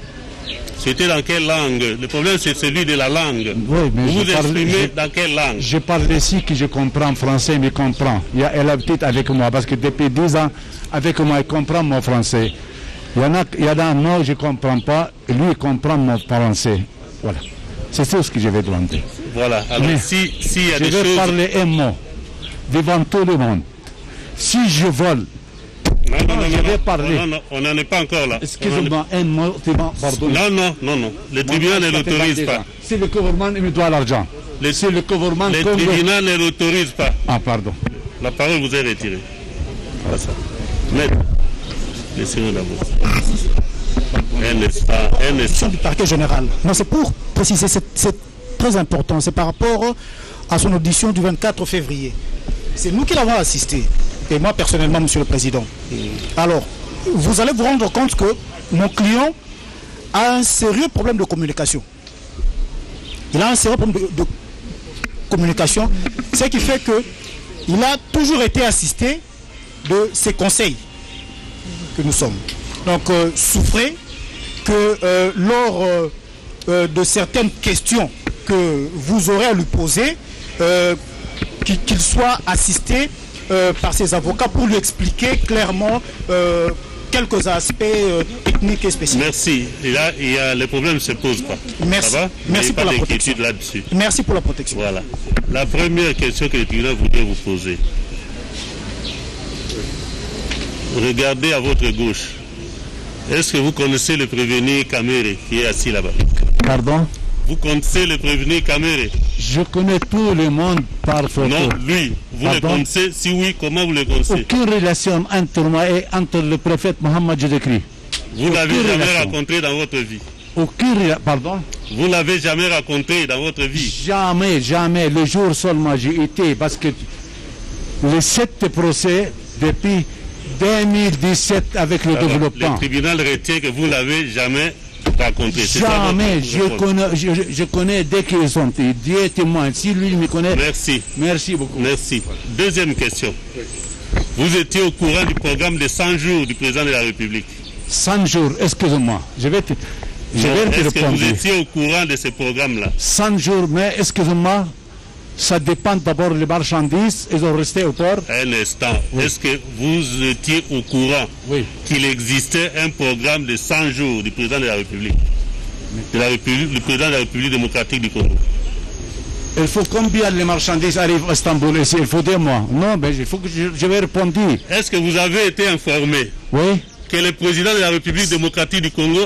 C'était dans quelle langue? Le problème, c'est celui de la langue. Oui, mais vous vous exprimez dans quelle langue? Je parle ici que je comprends français, il me comprend. Elle habite avec moi, parce que depuis 10 ans, avec moi, il comprend mon français. Il y en a non, je ne comprends pas, et lui, il comprend mon français. Voilà. C'est tout ce que je vais demander. Voilà. Alors, s'il y a des choses... Je vais parler un mot devant tout le monde. Si je vole, je vais parler. Non, on n'en est pas encore là. Excusez-moi, un mot, pardon. Non. Le tribunal ne l'autorise pas. Si le gouvernement me doit l'argent. Le tribunal ne l'autorise pas. Ah, pardon. La parole vous est retirée. Voilà ça. Maître, laissez-nous d'abord. Un instant. Du parquet général. Non, c'est pour préciser, c'est très important. C'est par rapport à son audition du 24 février. C'est nous qui l'avons assisté. Et moi, personnellement, Monsieur le Président. Alors, vous allez vous rendre compte que mon client a un sérieux problème de communication. Il a un sérieux problème de communication, ce qui fait qu'il a toujours été assisté de ces conseils que nous sommes. Donc, souffrez que lors de certaines questions que vous aurez à lui poser, qu'il soit assisté par ses avocats pour lui expliquer clairement quelques aspects techniques et spécifiques. Merci. Et là, les problèmes ne se posent pas. Merci. Ça va? Merci pour la protection. Là-dessus. Merci pour la protection. Voilà. La première question que le tribunal voudrait vous poser. Regardez à votre gauche. Est-ce que vous connaissez le prévenu Kamere qui est assis là-bas? Pardon? Vous connaissez le prévenu Kamere? Je connais tout le monde par photo. Non, lui, vous le connaissez? Si oui, comment vous le connaissez? Aucune relation entre moi et entre le prophète Mohammed Jésus-Christ. Vous l'avez jamais rencontré dans votre vie? Pardon? Vous l'avez jamais rencontré dans votre vie? Jamais. Le jour seulement j'ai été, parce que les 7 procès depuis 2017 avec le développement. Le tribunal retient que vous ne l'avez jamais rencontré. Jamais. Je connais dès qu'ils sont. Dieu est témoin. Si lui me connaît. Merci. Merci beaucoup. Merci. Deuxième question. Vous étiez au courant du programme de 100 jours du président de la République? 100 jours, excusez-moi. Je vais te Est-ce que répondre. vous étiez au courant de ce programme-là? 100 jours, mais excusez-moi, ça dépend d'abord des marchandises, ils ont resté au port. Un instant. Oui. Est-ce que vous étiez au courant qu'il existait un programme de 100 jours du président de la République, du président de la République démocratique du Congo? Il faut combien les marchandises arrivent à Istanbul ici? Il faut 2 mois. Non, mais il faut que je vais répondre. Est-ce que vous avez été informé que le président de la République démocratique du Congo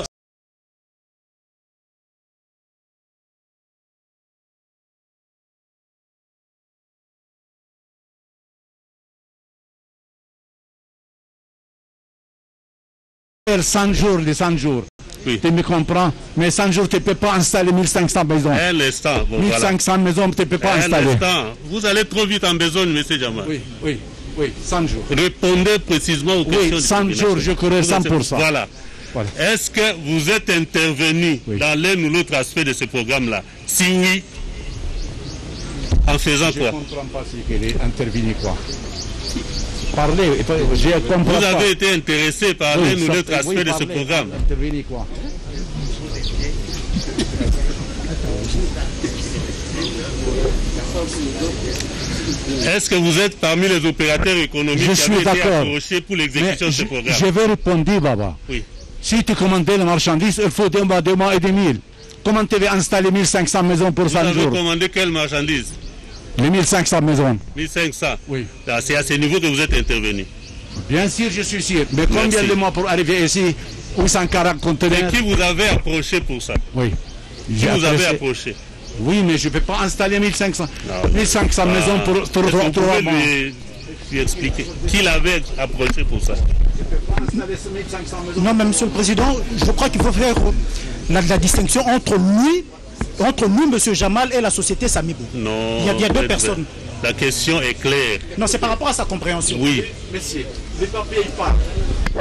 les 100 jours. Oui. Tu me comprends? Mais 100 jours, tu ne peux pas installer 1500 maisons. Un instant. Bon, 1500 maisons, tu ne peux pas installer. Un instant. Vous allez trop vite en besogne, M. Jamal. Oui, 100 jours. Répondez précisément aux questions. Oui, 100 jours, je courais 100%. Voilà. Est-ce que vous êtes intervenu dans l'un ou l'autre aspect de ce programme-là? Si oui, en faisant quoi? Je ne comprends pas si il est intervenu quoi. Parlez, je comprends pas. Vous avez été intéressé par l'un ou l'autre aspect de ce programme? Intervenu quoi? Est-ce que vous êtes parmi les opérateurs économiques qui ont été approchés pour l'exécution de ce programme? Je vais répondre, Baba. Oui. Si tu commandes les marchandises, il faut 2 mois et demi. Comment tu veux installer 1500 maisons pour 100 jours? Vous avez commandé quelles marchandises? Les 1500 maisons. 1500? Oui. C'est à ce niveau que vous êtes intervenu? Bien sûr, je suis sûr. Mais combien de mois pour arriver ici? 140 conteneurs. Et qui vous avez approché pour ça? Oui. Qui vous avez approché? Oui, mais je ne peux pas installer 1500 maisons pour 3 mois. Lui expliquer qui l'avait approché pour ça? Non, mais Monsieur le Président, je crois qu'il faut faire la distinction entre lui, M. Jamal, et la société Samibou. Non. Il y a 2 personnes. La question est claire. Non, c'est par rapport à sa compréhension. Oui. Monsieur, les papiers, ils parlent.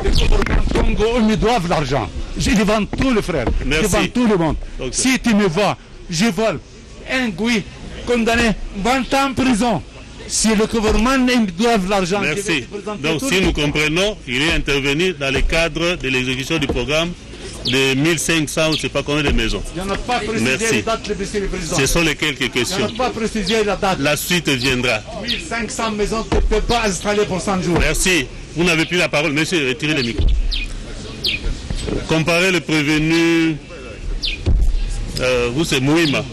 Les gouvernements Congo, ils me doivent l'argent. Je vends tout, le frère. Merci. Je vends tout le monde. Okay. Si tu me vois, je vole un Gouy condamné 20 ans en prison. Si le gouvernement me doit l'argent... Merci. Donc, si nous comprenons, il est intervenu dans le cadre de l'exécution du programme de 1500, je ne sais pas combien de maisons. Il n'y en a pas précisé les dates, le président. Ce sont les quelques questions. Il n'y en a pas précisé la date. La suite viendra. 1500 maisons, tu ne peux pas installer pour 100 jours. Merci. Vous n'avez plus la parole. Monsieur, retirez le micro. Comparez le prévenu... vous, c'est Mouima.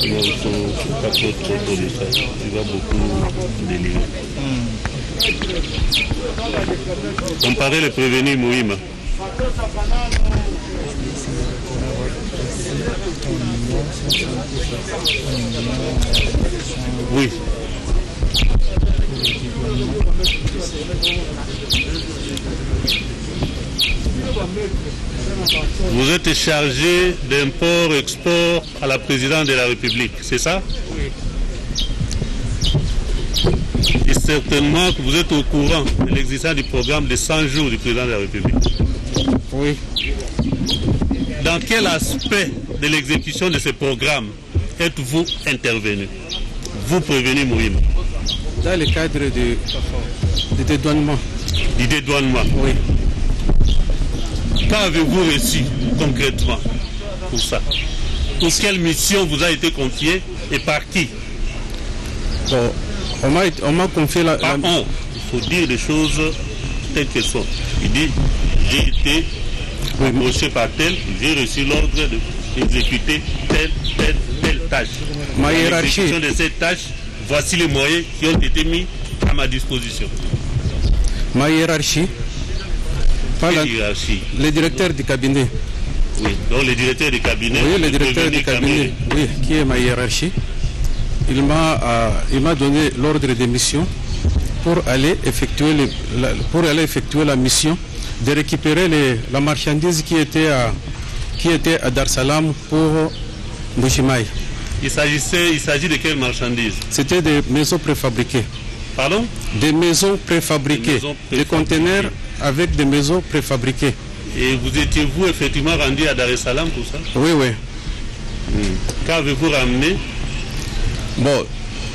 Il va beaucoup délirer. Comparez le prévenu Mouima. Oui. Vous êtes chargé d'import-export à la présidente de la République, c'est ça? Oui. Et certainement que vous êtes au courant de l'existence du programme de 100 jours du président de la République. Oui. Dans quel aspect de l'exécution de ce programme êtes-vous intervenu? Vous prévenez Mouima. Dans le cadre du dédouanement. Du dédouanement? Oui. Qu'avez-vous reçu concrètement pour ça? Pour quelle mission vous a été confiée et par qui? Bon, on m'a confié la... Il faut dire des choses telles qu'elles sont. Il dit, j'ai été approché par tel, j'ai reçu l'ordre d'exécuter telle tâche. Ma hiérarchie. L'exécution de cette tâche, voici les moyens qui ont été mis à ma disposition. Ma hiérarchie. Pas la hiérarchie. Le directeur du cabinet. Oui, donc le directeur du cabinet. Oui, le directeur du cabinet, oui, qui est ma hiérarchie. Il m'a donné l'ordre de mission pour aller effectuer la mission de récupérer la marchandise qui était à Dar Salam pour Mbujimaï. Il s'agit de quelles marchandises? C'était des maisons préfabriquées. Pardon? Des maisons préfabriquées. Des conteneurs avec des maisons préfabriquées. Et vous étiez-vous effectivement rendu à Dar es Salaam pour ça? Oui, oui. Qu'avez-vous ramené? Bon,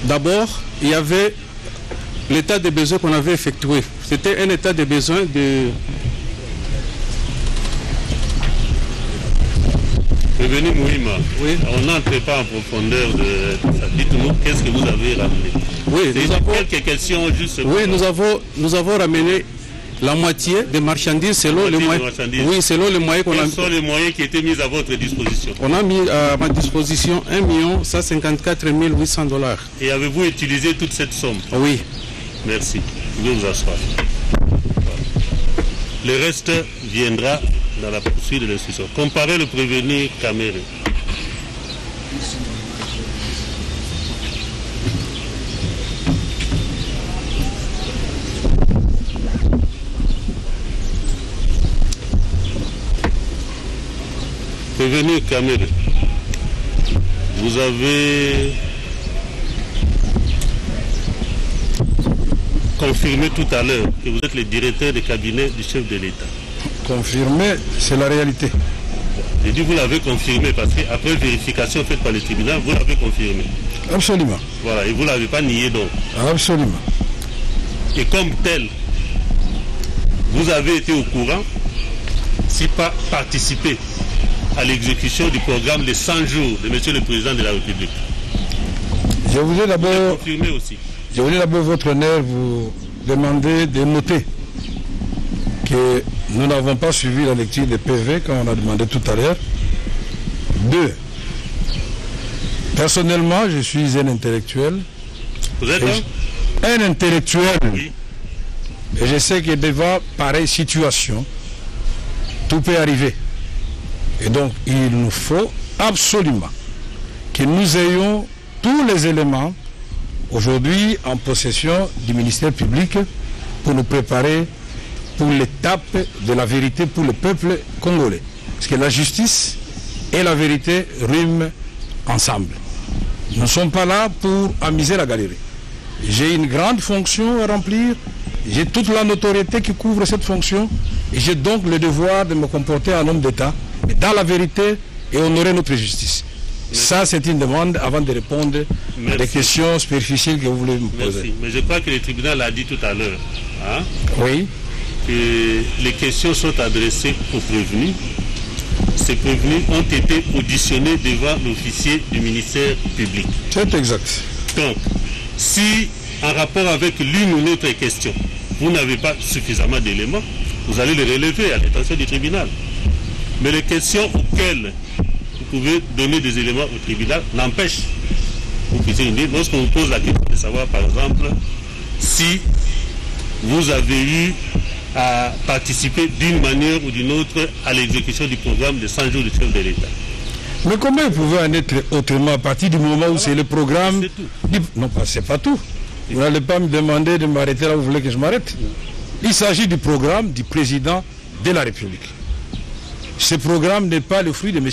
d'abord, il y avait l'état des besoins qu'on avait effectué. C'était un état de besoin de... Prévenu Mouima, oui. On n'entre pas en profondeur de ça. Dites-nous, qu'est-ce que vous avez ramené? Oui, nous avons... quelques questions juste. Oui, nous avons ramené la moitié des marchandises selon les moyens. Oui, selon les moyens qu'on a. Quels sont les moyens qui étaient mis à votre disposition? On a mis à ma disposition 1 154 800 $. Et avez-vous utilisé toute cette somme? Oui. Merci. Vous pouvez vous asseoir. Le reste viendra dans la poursuite de l'instruction. Comparez le prévenu Kamere. Prévenu Kamere, vous avez confirmé tout à l'heure que vous êtes le directeur de cabinet du chef de l'État. Confirmé, c'est la réalité. J'ai dit vous l'avez confirmé parce qu'après vérification faite par le tribunal, vous l'avez confirmé. Absolument. Voilà, et vous ne l'avez pas nié donc. Absolument. Et comme tel, vous avez été au courant, si pas participé à l'exécution du programme des 100 jours de M. le Président de la République. Je voulais d'abord, confirmer aussi. Je voulais d'abord, votre honneur, vous demander de noter que nous n'avons pas suivi la lecture des PV comme on a demandé tout à l'heure. 2. Personnellement, je suis un intellectuel. Vous êtes un intellectuel. Oui. Et je sais que devant pareille situation, tout peut arriver. Et donc, il nous faut absolument que nous ayons tous les éléments aujourd'hui en possession du ministère public pour nous préparer pour l'étape de la vérité pour le peuple congolais. Parce que la justice et la vérité riment ensemble. Nous ne sommes pas là pour amuser la galerie. J'ai une grande fonction à remplir, j'ai toute la notoriété qui couvre cette fonction, et j'ai donc le devoir de me comporter en homme d'État, mais dans la vérité et honorer notre justice. Merci. Ça, c'est une demande avant de répondre à des questions superficielles que vous voulez me poser. Merci. Mais je crois que le tribunal l'a dit tout à l'heure. Hein, oui. Que les questions sont adressées aux prévenus. Ces prévenus ont été auditionnés devant l'officier du ministère public. C'est exact. Donc, si en rapport avec l'une ou l'autre question, vous n'avez pas suffisamment d'éléments, vous allez les relever à l'attention du tribunal. Mais les questions auxquelles vous pouvez donner des éléments au tribunal n'empêchent. Vous puissiez dire, lorsqu'on vous pose la question de savoir, par exemple, si vous avez eu à participer d'une manière ou d'une autre à l'exécution du programme de 100 jours du chef de l'État. Mais comment vous pouvez en être autrement à partir du moment où c'est le programme? Non, c'est pas tout. Vous n'allez pas me demander de m'arrêter là où vous voulez que je m'arrête. Il s'agit du programme du président de la République. Ce programme n'est pas le fruit de M.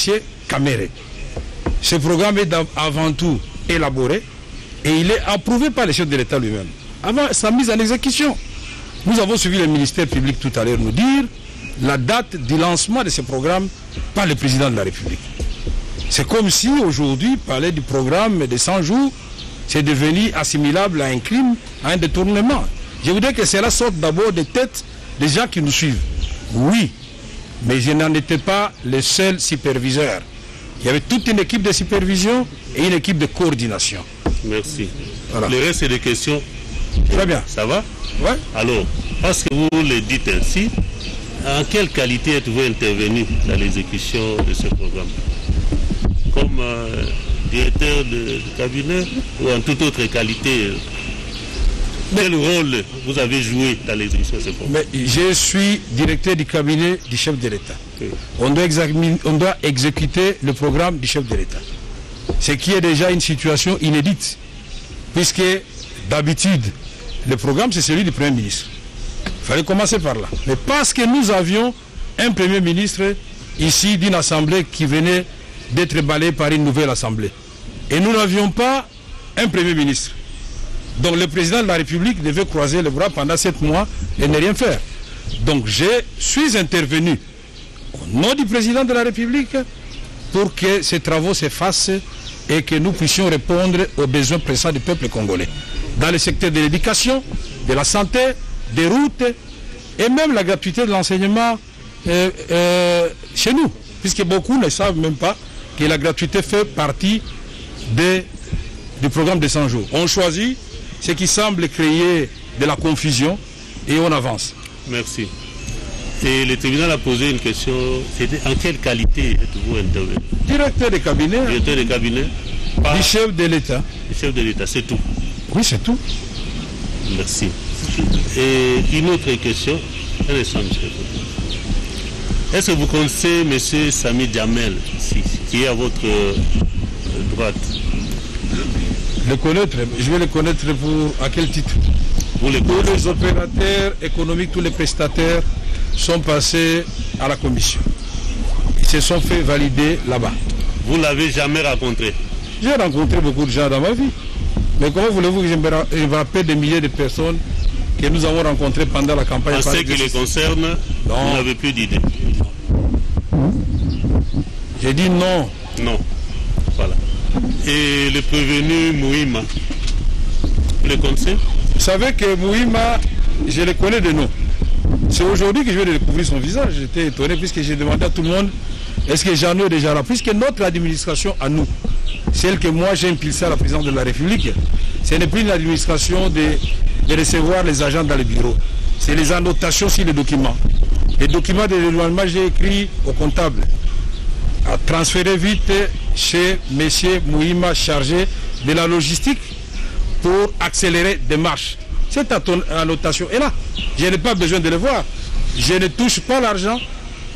Kamere. Ce programme est avant tout élaboré et il est approuvé par le chef de l'État lui-même. Avant sa mise en exécution. Nous avons suivi le ministère public tout à l'heure nous dire la date du lancement de ce programme par le président de la République. C'est comme si aujourd'hui, parler du programme des 100 jours, c'est devenu assimilable à un crime, à un détournement. Je voudrais que cela sorte d'abord des têtes des gens qui nous suivent. Oui, mais je n'en étais pas le seul superviseur. Il y avait toute une équipe de supervision et une équipe de coordination. Merci. Voilà. Le reste, c'est des questions. Très bien. Ça va? Ouais. Alors, parce que vous le dites ainsi, en quelle qualité êtes-vous intervenu dans l'exécution de ce programme? Comme directeur de cabinet ou en toute autre qualité? Quel rôle vous avez joué dans l'exécution de ce programme? Mais je suis directeur du cabinet du chef de l'État. Oui. On doit exécuter le programme du chef de l'État. Ce qui est déjà une situation inédite, puisque d'habitude, le programme c'est celui du Premier ministre. Il fallait commencer par là. Mais parce que nous avions un Premier ministre ici d'une assemblée qui venait d'être balayée par une nouvelle assemblée. Et nous n'avions pas un Premier ministre. Donc le président de la République devait croiser les bras pendant 7 mois et ne rien faire. Donc je suis intervenu au nom du président de la République pour que ces travaux s'effacent et que nous puissions répondre aux besoins pressants du peuple congolais. Dans le secteur de l'éducation, de la santé, des routes et même la gratuité de l'enseignement chez nous. Puisque beaucoup ne savent même pas que la gratuité fait partie du programme de 100 jours. On choisit ce qui semble créer de la confusion et on avance. Merci. Et le tribunal a posé une question, c'était en quelle qualité êtes-vous intervenu? Directeur de cabinet. Directeur de cabinet. Du chef de l'État. Du chef de l'État, c'est tout. Oui, c'est tout. Merci. Et une autre question. Est-ce que vous connaissez M. Sami Djamel, qui est à votre droite? Le connaître, je vais le connaître à quel titre? Tous les opérateurs économiques, tous les prestataires sont passés à la commission. Ils se sont fait valider là-bas. Vous ne l'avez jamais rencontré? J'ai rencontré beaucoup de gens dans ma vie. Mais comment voulez-vous que je me rappelle des milliers de personnes que nous avons rencontrées pendant la campagne? En ce qui les concerne, vous n'avez plus d'idée? J'ai dit non. Non. Voilà. Et le prévenu Mouima, vous le connaissez? Vous savez que Mouima, je le connais de nom. C'est aujourd'hui que je vais découvrir son visage. J'étais étonné puisque j'ai demandé à tout le monde est-ce que Jeannot est déjà là? Puisque notre administration à nous, celle que moi j'ai impulsée à la présidence de la République, ce n'est plus une administration de recevoir les agents dans les bureaux. C'est les annotations sur les documents. Les documents de l'éloignement, j'ai écrit au comptable à transférer vite chez M. Mouima, chargé de la logistique, pour accélérer des marches. Cette annotation est là. Je n'ai pas besoin de le voir. Je ne touche pas l'argent.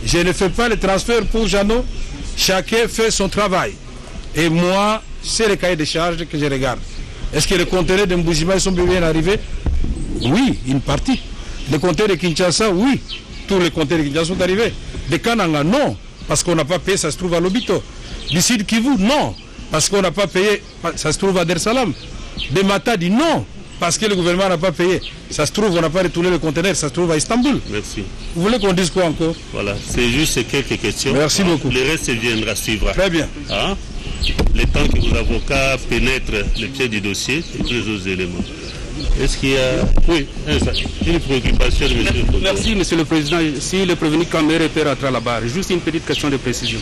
Je ne fais pas les transferts pour Jeannot. Chacun fait son travail. Et moi, c'est le cahier de charges que je regarde. Est-ce que les conteneurs de Mboujima sont bien arrivés? Oui, une partie. Les conteneurs de Kinshasa, oui. Tous les conteneurs de Kinshasa sont arrivés. De Kananga, non. Parce qu'on n'a pas payé, ça se trouve à Lobito. Du Sud Kivu, non. Parce qu'on n'a pas payé, ça se trouve à Dar Salam. De Matadi, non. Parce que le gouvernement n'a pas payé. Ça se trouve, on n'a pas retourné le conteneur, ça se trouve à Istanbul. Merci. Vous voulez qu'on dise quoi encore? Voilà, c'est juste quelques questions. Merci beaucoup. Le reste viendra suivre. Très bien. Hein? Le temps que vos avocats pénètrent le pied du dossier et tous les autres éléments. Est-ce qu'il y a... Oui, une préoccupation de M. le Président. Merci, M. le Président. Si le prévenu Kamere peut rentrer à la barre, juste une petite question de précision.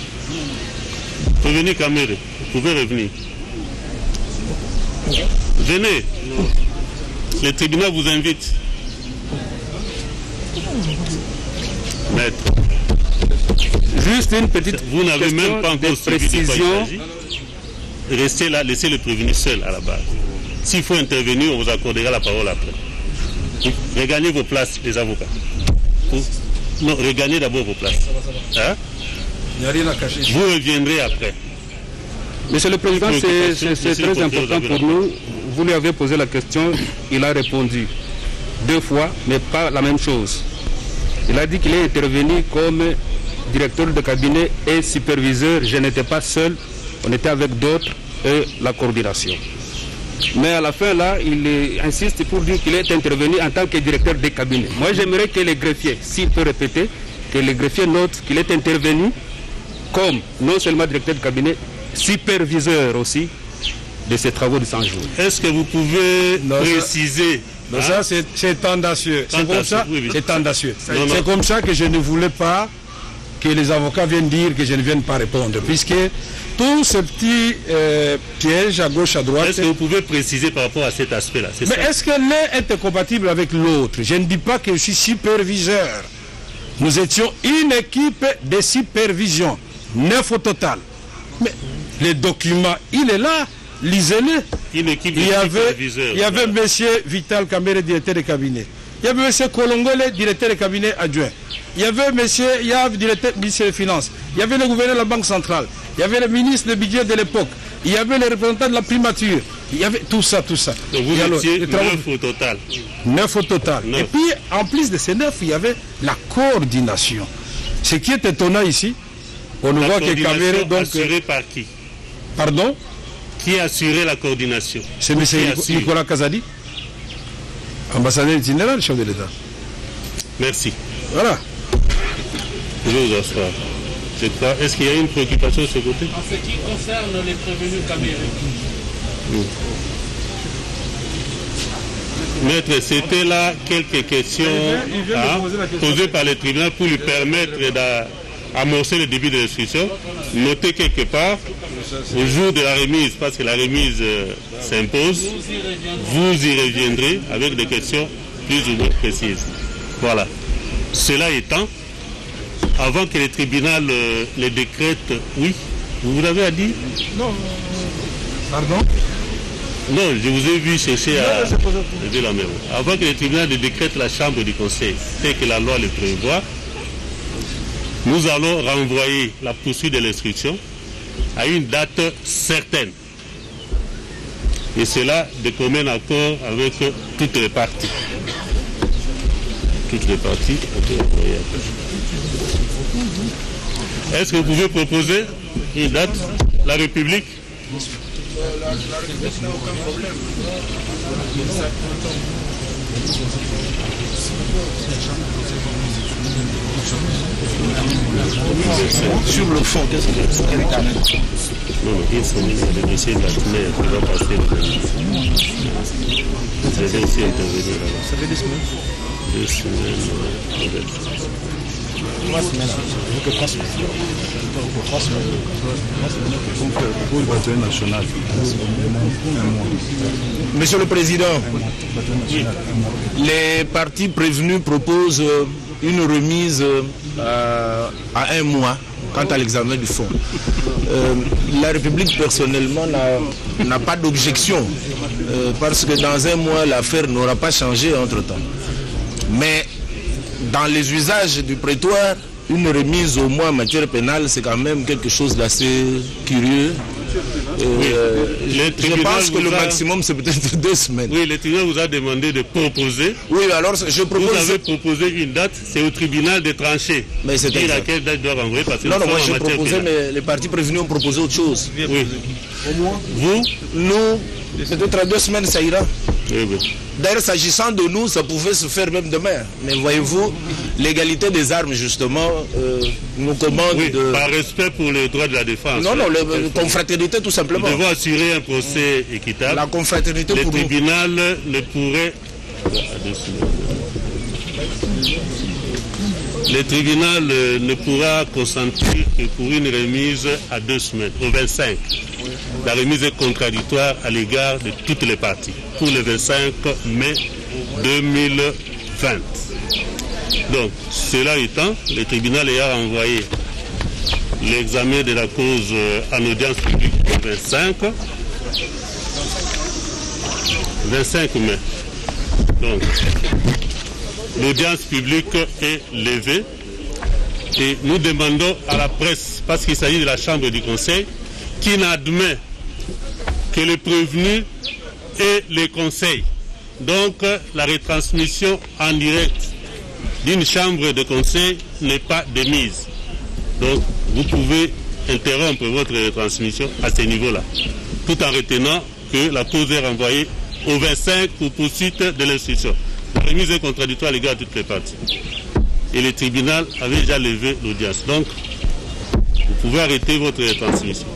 Prévenu Kamere, vous pouvez revenir. Venez. Le tribunal vous invite. Maître. Juste une petite vous n'avez même pas encore précision. Restez là, laissez le prévenu seul à la barre. S'il faut intervenir, on vous accordera la parole après. Regagnez vos places, les avocats. Non, regagnez d'abord vos places. Hein? Il n'y a rien à cacher. Vous reviendrez après. Monsieur le Président, c'est très important pour nous. Vous lui avez posé la question, il a répondu 2 fois, mais pas la même chose. Il a dit qu'il est intervenu comme directeur de cabinet et superviseur. Je n'étais pas seul, on était avec d'autres et la coordination. Mais à la fin, là, il insiste pour dire qu'il est intervenu en tant que directeur de cabinet. Moi, j'aimerais que les greffiers, s'il peut répéter, que les greffiers notent qu'il est intervenu comme non seulement directeur de cabinet, superviseur aussi de ces travaux de 100 jours. Est-ce que vous pouvez préciser? Ça, c'est tendancieux. C'est comme ça, oui. C'est tendancieux. C'est comme ça que je ne voulais pas que les avocats viennent dire que je ne vienne pas répondre, puisque tous ces petits pièges à gauche, à droite... Est-ce que vous pouvez préciser par rapport à cet aspect-là? Mais est-ce que l'un est incompatible avec l'autre? Je ne dis pas que je suis superviseur. Nous étions une équipe de supervision, 9 au total. Mais le document, il est là, lisez-le. Une équipe de superviseurs. Il y avait M. Vital Kamere, directeur de cabinet. Il y avait M. Kolongole, directeur de cabinet adjoint. Il y avait M. Yav, directeur ministère des Finances. Il y avait le gouverneur de la Banque centrale. Il y avait le ministre du budget de l'époque. Il y avait les représentants de la primature. Il y avait tout ça. Donc vous étiez 9 au total. 9 au total. 9. Et puis, en plus de ces 9, il y avait la coordination. Ce qui est étonnant ici, on voit que Kamere... Donc, assurée par qui? Pardon? qui a assuré la coordination. C'est M. Nicolas Kazadi, ambassadeur itinérant, chef de l'État. Merci. Voilà. Je vais vous asseoir. Est-ce qu'il y a une préoccupation de ce côté? En ce qui concerne les prévenus camériques. Maître, c'était là quelques questions posées par le tribunal pour lui permettre d'amorcer le début de l'instruction. Notez quelque part, au jour de la remise, parce que la remise s'impose, vous y reviendrez avec des questions plus ou moins précises. Voilà. Cela étant, avant que le tribunal les décrète, oui, vous l'avez à dire? Non. Pardon? Non, je vous ai vu chercher à lever la main. Avant que le tribunal ne décrète la chambre du conseil, c'est que la loi le prévoit, nous allons renvoyer la poursuite de l'instruction à une date certaine. Et cela de commun accord avec toutes les parties. Toutes les parties ont été renvoyées. Est-ce que vous pouvez proposer une date? La République? Sur le fond, qu'est-ce que c'est? Non, une semaine, c'est le dossier de la semaine qui va passer le dossier. C'est le dossier intervenir là-bas. Ça fait 2 semaines? 2 semaines, 3 semaines. Je veux que 3 semaines. 3 semaines. Pour le bâtonnier national. Monsieur le Président, les partis prévenus proposent une remise à 1 mois quant à l'examen du fond. La République personnellement n'a pas d'objection parce que dans 1 mois l'affaire n'aura pas changé entre-temps. Mais dans les usages du prétoire, une remise au mois en matière pénale, c'est quand même quelque chose d'assez curieux. Je pense que le maximum, c'est peut-être 2 semaines. Oui, le tribunal vous a demandé de proposer. Oui, alors je propose... Vous avez proposé une date, c'est au tribunal de trancher. Mais c'est dire à quelle date doit renvoyer parce que non, moi j'ai proposé, mais les partis prévenus ont proposé autre chose. Oui. Au moins vous? Nous, peut-être à 2 semaines, ça ira. Oui, oui. D'ailleurs, s'agissant de nous, ça pouvait se faire même demain. Mais voyez-vous, l'égalité des armes, justement, nous commande de... Par respect pour les droits de la défense. Non, non, la confraternité, tout simplement. Nous devons assurer un procès équitable. La confraternité pour nous. Le tribunal ne pourrait... Le tribunal ne pourra consentir que pour une remise à 2 semaines, au 25. La remise est contradictoire à l'égard de toutes les parties, pour le 25 mai 2020. Donc, cela étant, le tribunal ayant envoyé l'examen de la cause en audience publique au 25 mai. Donc, l'audience publique est levée et nous demandons à la presse, parce qu'il s'agit de la Chambre du Conseil, qui n'admet que les prévenus et les conseils. Donc la retransmission en direct d'une chambre de conseil n'est pas de mise. Donc vous pouvez interrompre votre retransmission à ce niveau-là, tout en retenant que la cause est renvoyée au 25 pour poursuite de l'instruction. La remise est contradictoire à l'égard de toutes les parties. Et le tribunal avait déjà levé l'audience. Donc, vous pouvez arrêter votre retransmission.